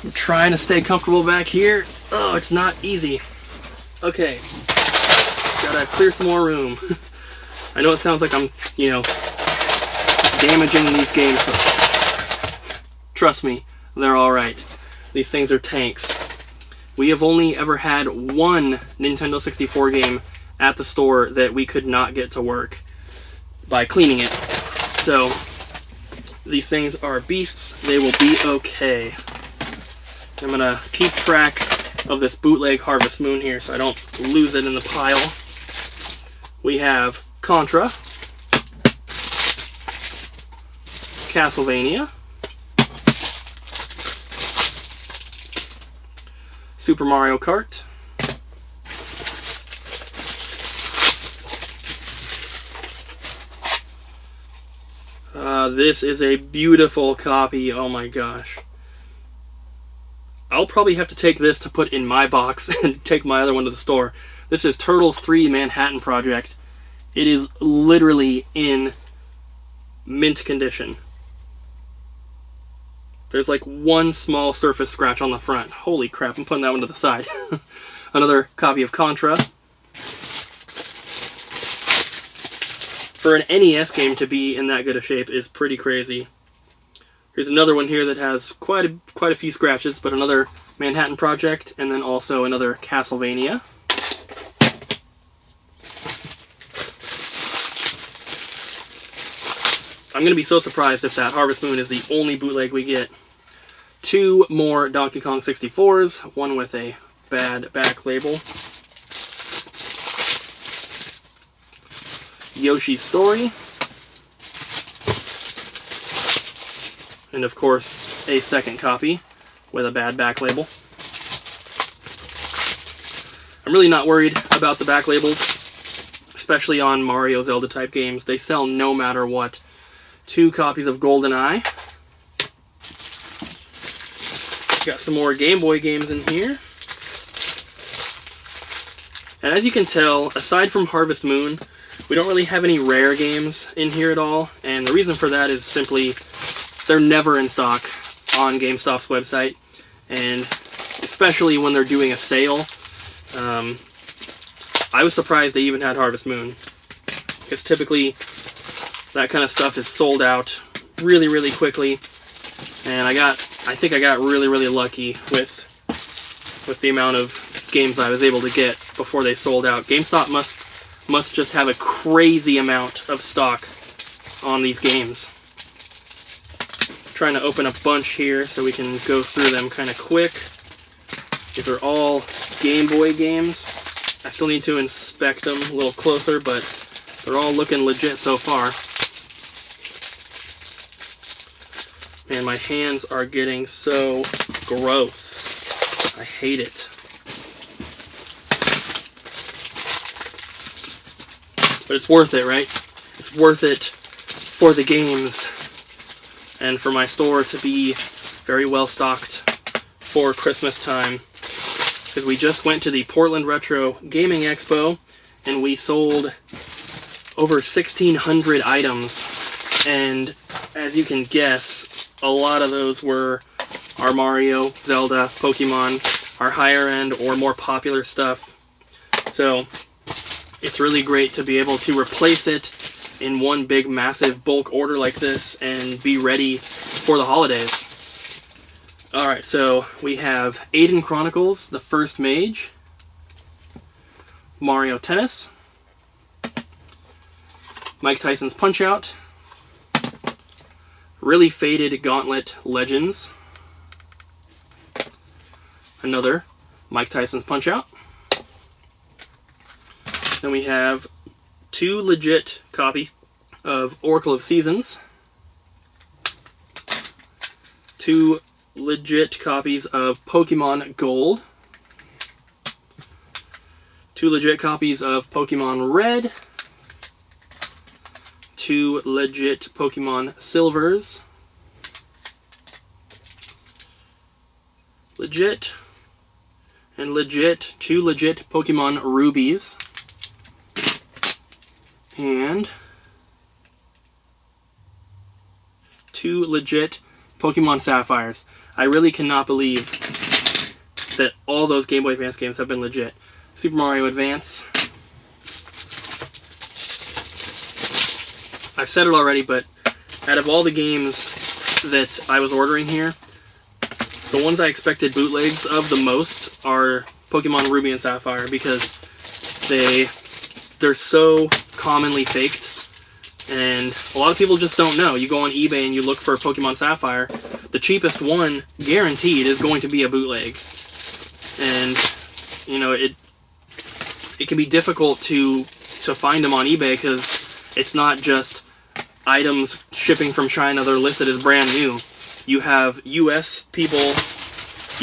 I'm trying to stay comfortable back here. Oh, it's not easy. Okay. Gotta clear some more room. I know it sounds like I'm, damaging these games, but trust me, they're alright. These things are tanks. We have only ever had 1 Nintendo 64 game at the store that we could not get to work by cleaning it. So, these things are beasts. They will be okay. I'm gonna keep track of this bootleg Harvest Moon here so I don't lose it in the pile. We have Contra, Castlevania, Super Mario Kart, this is a beautiful copy. Oh my gosh. I'll probably have to take this to put in my box and take my other one to the store. This is Turtles 3 Manhattan Project. It is literally in mint condition. There's like 1 small surface scratch on the front. Holy crap, I'm putting that one to the side. Another copy of Contra. For an NES game to be in that good a shape is pretty crazy. Here's another one here that has quite a few scratches, but another Manhattan Project, and then also another Castlevania. I'm going to be so surprised if that Harvest Moon is the only bootleg we get. 2 more Donkey Kong 64s, one with a bad back label. Yoshi's Story. And of course, a second copy with a bad back label. I'm really not worried about the back labels, especially on Mario, Zelda type games. They sell no matter what. 2 copies of GoldenEye. Got some more Game Boy games in here. And as you can tell, aside from Harvest Moon, we don't really have any rare games in here at all. And the reason for that is simply they're never in stock on Gamestop's website. And especially when they're doing a sale. I was surprised they even had Harvest Moon. because typically that kind of stuff is sold out really, really quickly. And I think I got really, really lucky with the amount of games I was able to get before they sold out. GameStop must just have a crazy amount of stock on these games. Trying to open a bunch here so we can go through them kind of quick. These are all Game Boy games. I still need to inspect them a little closer, but they're all looking legit so far. Man, my hands are getting so gross. I hate it. But it's worth it, right? It's worth it for the games and for my store to be very well stocked for Christmas time. Because we just went to the Portland Retro Gaming Expo and we sold over 1,600 items. And as you can guess, a lot of those were our Mario, Zelda, Pokemon, our higher end or more popular stuff. So it's really great to be able to replace it in one big massive bulk order like this and be ready for the holidays. Alright, so we have Aiden Chronicles, The First Mage, Mario Tennis, Mike Tyson's Punch-Out, really faded Gauntlet Legends, another Mike Tyson's Punch-Out. Then we have 2 legit copies of Oracle of Seasons, 2 legit copies of Pokemon Gold, 2 legit copies of Pokemon Red, 2 legit Pokemon Silvers, legit, and legit, 2 legit Pokemon Rubies, and 2 legit Pokemon Sapphires. I really cannot believe that all those Game Boy Advance games have been legit. Super Mario Advance. I've said it already, but out of all the games that I was ordering here, the ones I expected bootlegs of the most are Pokemon Ruby and Sapphire, because they're so commonly faked, and a lot of people just don't know. You go on eBay and you look for Pokemon Sapphire, the cheapest one, guaranteed, is going to be a bootleg. And, you know, it can be difficult to find them on eBay, because it's not just items shipping from China that are listed as brand new. You have U.S. people,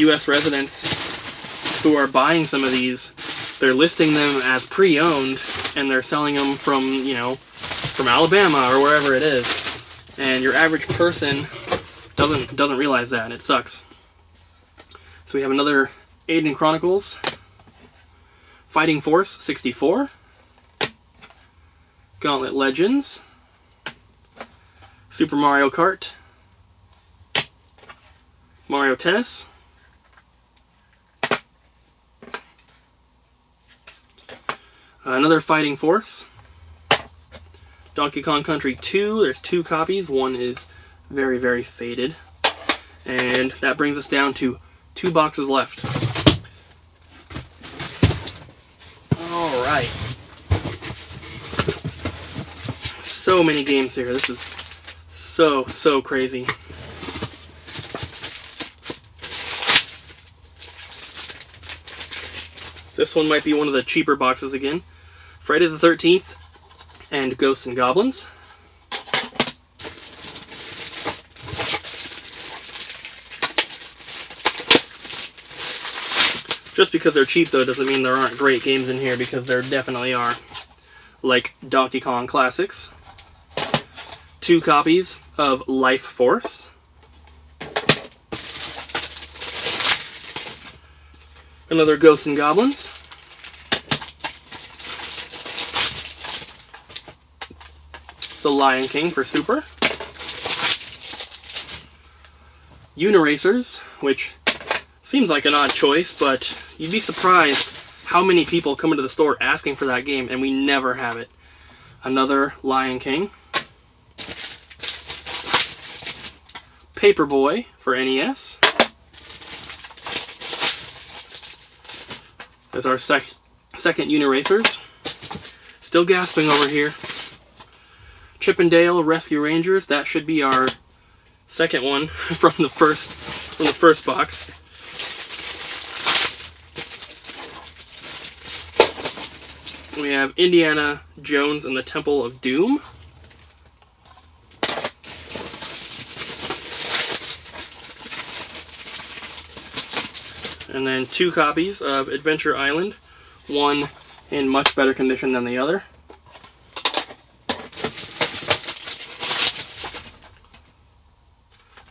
U.S. residents who are buying some of these. They're listing them as pre-owned, and they're selling them from, you know, from Alabama or wherever it is. And your average person doesn't realize that, and it sucks. So we have another Aiden Chronicles, Fighting Force 64, Gauntlet Legends, Super Mario Kart, Mario Tennis, another Fighting Force, Donkey Kong Country 2, there's 2 copies, one is very, very faded, and that brings us down to 2 boxes left. Alright. So many games here, this is so crazy. This one might be one of the cheaper boxes again. Friday the 13th and Ghosts and Goblins. Just because they're cheap, though, doesn't mean there aren't great games in here, because there definitely are. Like Donkey Kong Classics. 2 copies of Life Force. Another Ghosts and Goblins. The Lion King for Super. Uniracers, which seems like an odd choice, but you'd be surprised how many people come into the store asking for that game, and we never have it. Another Lion King. Paperboy for NES. That's our second Uniracers. Still gasping over here. Chip 'n Dale Rescue Rangers. That should be our second one from the first box. We have Indiana Jones and the Temple of Doom. And then 2 copies of Adventure Island, one in much better condition than the other.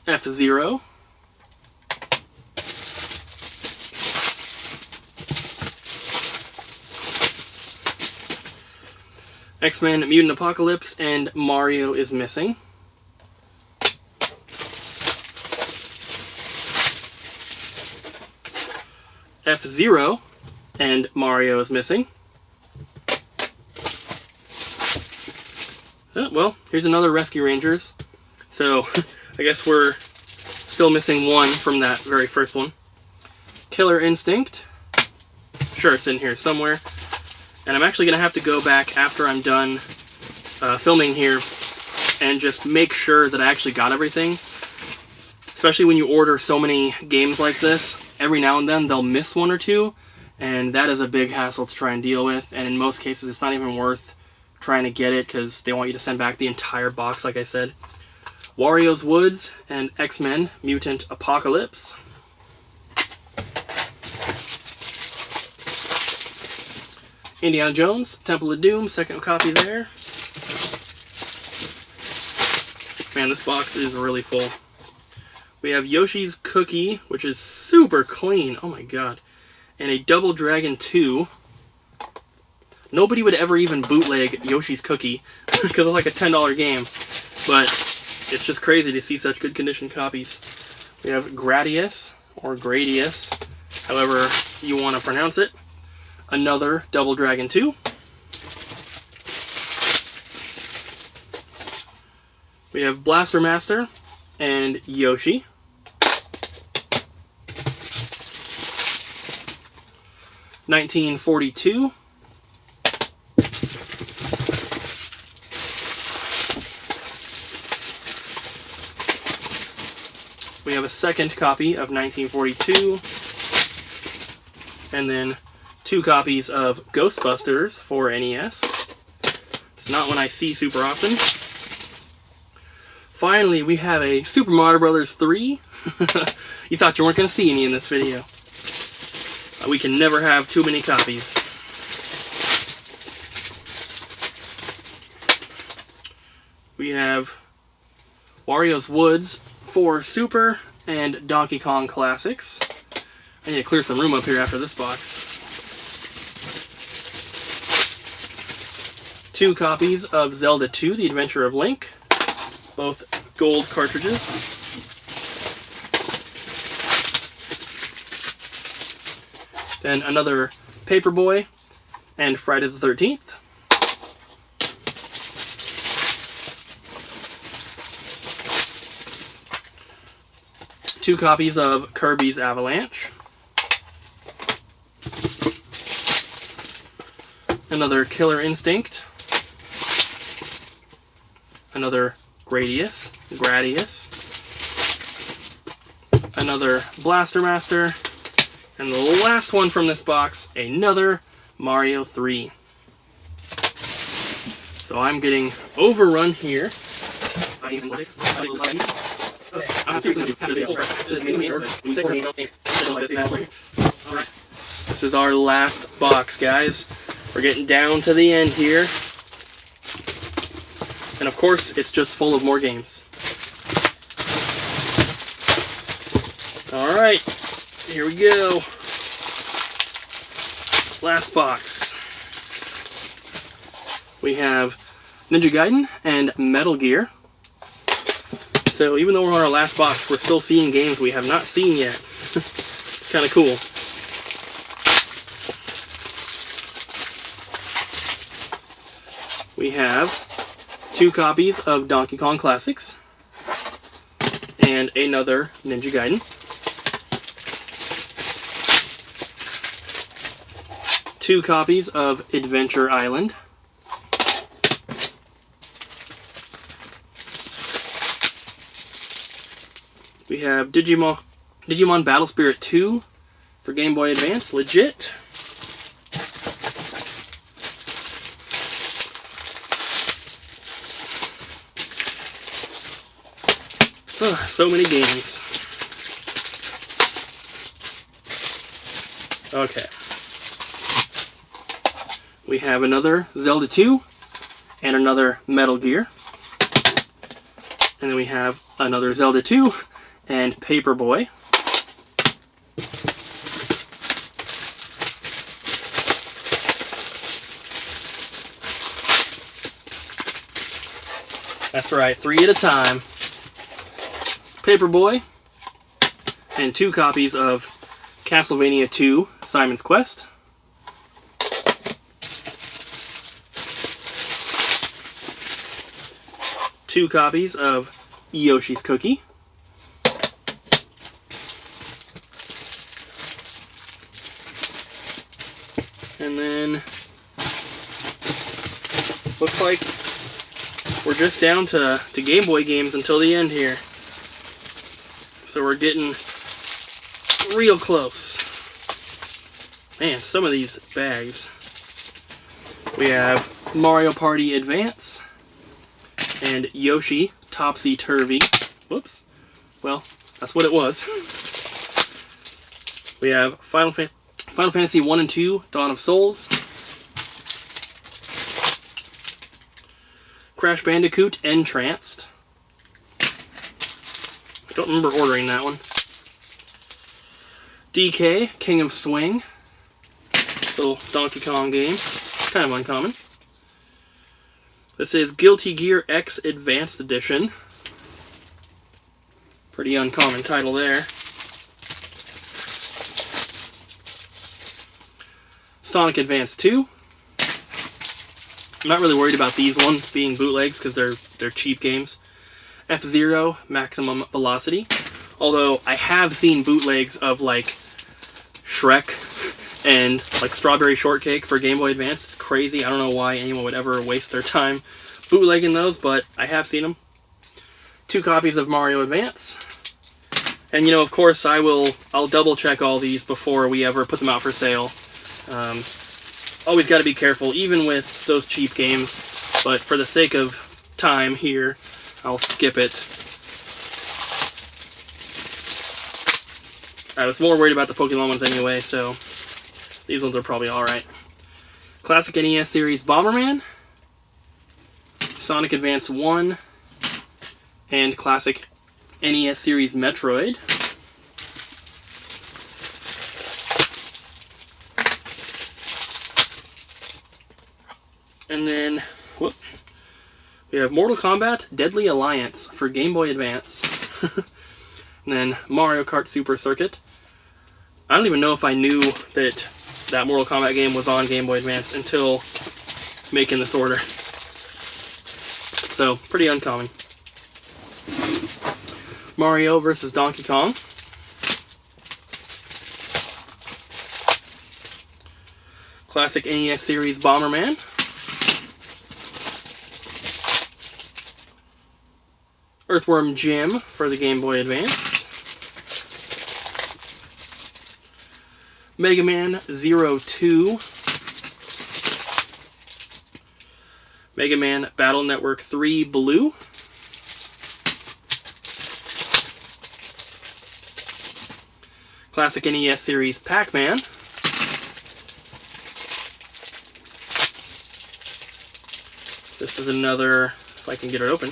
F-Zero. X-Men Mutant Apocalypse, and Mario is missing. F-Zero, and Mario is missing. Oh, well, here's another Rescue Rangers. So, I guess we're still missing one from that very first one. Killer Instinct. Sure, it's in here somewhere. And I'm actually going to have to go back after I'm done filming here and just make sure that I actually got everything. Especially when you order so many games like this, every now and then they'll miss one or two, and that is a big hassle to try and deal with, and in most cases it's not even worth trying to get it because they want you to send back the entire box, like I said. Wario's Woods and X-Men Mutant Apocalypse. Indiana Jones, Temple of Doom, second copy there. Man, this box is really full. We have Yoshi's Cookie, which is super clean. Oh my god. And a Double Dragon 2. Nobody would ever even bootleg Yoshi's Cookie because it's like a $10 game. But it's just crazy to see such good condition copies. We have Gradius, or Gradius, however you want to pronounce it. Another Double Dragon 2. We have Blaster Master and Yoshi. $19.42. We have a second copy of 1942, and then 2 copies of Ghostbusters for NES. It's not one I see super often. Finally, we have a Super Mario Bros. 3. You thought you weren't going to see any in this video. We can never have too many copies. We have Wario's Woods for Super and Donkey Kong Classics. I need to clear some room up here after this box. 2 copies of Zelda 2, The Adventure of Link. Both gold cartridges. Then another Paperboy and Friday the 13th. Two copies of Kirby's Avalanche. Another Killer Instinct. Another Gradius. Another Blaster Master. And the last one from this box, another Mario 3. So I'm getting overrun here. This is our last box, guys. We're getting down to the end here. And of course, it's just full of more games. Alright, here we go. Last box. We have Ninja Gaiden and Metal Gear. So even though we're on our last box, we're still seeing games we have not seen yet. It's kind of cool. We have 2 copies of Donkey Kong Classics and another Ninja Gaiden. 2 copies of Adventure Island. We have Digimon Battle Spirit 2 for Game Boy Advance, legit. So many games. Okay. We have another Zelda 2 and another Metal Gear. And then we have another Zelda 2 and Paperboy. That's right, 3 at a time. Paperboy, and 2 copies of Castlevania 2 Simon's Quest. Two copies of Yoshi's Cookie. And then looks like we're just down to Game Boy games until the end here. So we're getting real close. Man, some of these bags. We have Mario Party Advance and Yoshi Topsy-Turvy. Whoops. Well, that's what it was. We have Final Fantasy 1 and 2 Dawn of Souls. Crash Bandicoot Entranced. I don't remember ordering that one. DK, King of Swing. Little Donkey Kong game. Kind of uncommon. This is Guilty Gear X Advanced Edition. Pretty uncommon title there. Sonic Advance 2. I'm not really worried about these ones being bootlegs because they're cheap games. F-Zero Maximum Velocity. Although I have seen bootlegs of like Shrek and like Strawberry Shortcake for Game Boy Advance. It's crazy. I don't know why anyone would ever waste their time bootlegging those, but I have seen them. 2 copies of Mario Advance. And you know, of course, I'll double check all these before we ever put them out for sale. Always got to be careful, even with those cheap games. But for the sake of time here, I'll skip it. I was more worried about the Pokemon ones anyway, so these ones are probably alright. Classic NES series Bomberman, Sonic Advance 1, and Classic NES series Metroid. And then, we have Mortal Kombat Deadly Alliance for Game Boy Advance. And then Mario Kart Super Circuit. I don't even know if I knew that Mortal Kombat game was on Game Boy Advance until making this order. So, pretty uncommon. Mario vs. Donkey Kong. Classic NES series Bomberman. Earthworm Jim for the Game Boy Advance. Mega Man 02. Mega Man Battle Network 3 Blue. Classic NES series Pac-Man. This is another, if I can get it open,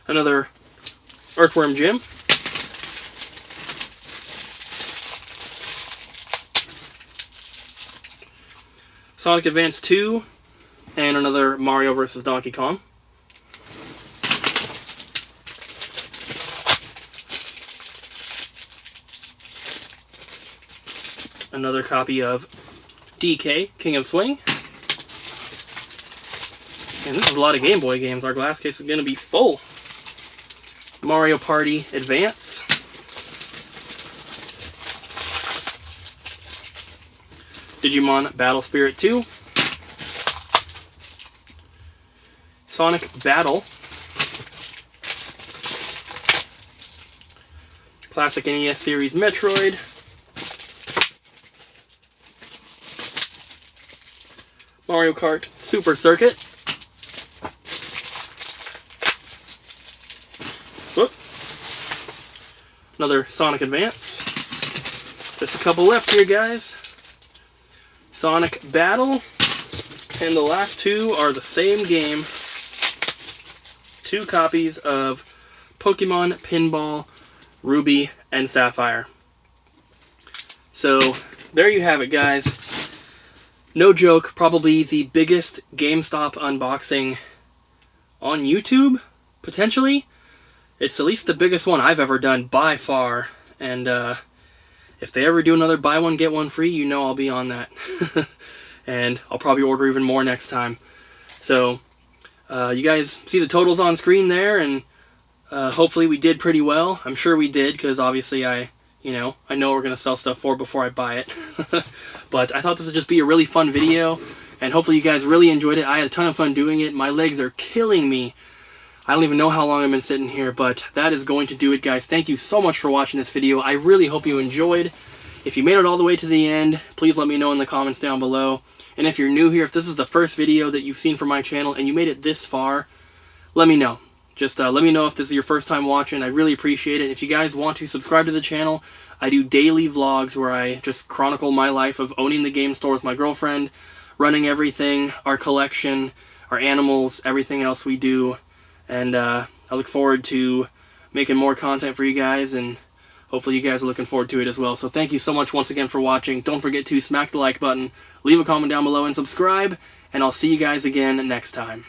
another Earthworm Jim. Sonic Advance 2, and another Mario vs. Donkey Kong. Another copy of DK, King of Swing. And this is a lot of Game Boy games. Our glass case is going to be full. Mario Party Advance. Digimon Battle Spirit 2. Sonic Battle. Classic NES series Metroid. Mario Kart Super Circuit. Whoop. Another Sonic Advance. Just a couple left here, guys. Sonic Battle. And the last two are the same game. 2 copies of Pokemon Pinball Ruby and Sapphire. So, there you have it, guys. No joke, probably the biggest GameStop unboxing on YouTube, potentially. It's at least the biggest one I've ever done by far. And if they ever do another buy one, get one free, you know I'll be on that. And I'll probably order even more next time. So, you guys see the totals on screen there, and hopefully we did pretty well. I'm sure we did, because obviously I know we're going to sell stuff for before I buy it. But I thought this would just be a really fun video, and hopefully you guys really enjoyed it. I had a ton of fun doing it. My legs are killing me. I don't even know how long I've been sitting here, but that is going to do it, guys. Thank you so much for watching this video. I really hope you enjoyed. If you made it all the way to the end, please let me know in the comments down below. And if you're new here, if this is the first video that you've seen from my channel and you made it this far, let me know. Just let me know if this is your first time watching. I really appreciate it. If you guys want to subscribe to the channel, I do daily vlogs where I just chronicle my life of owning the game store with my girlfriend, running everything, our collection, our animals, everything else we do. And I look forward to making more content for you guys, and hopefully you guys are looking forward to it as well. So thank you so much once again for watching. Don't forget to smack the like button, leave a comment down below, and subscribe. And I'll see you guys again next time.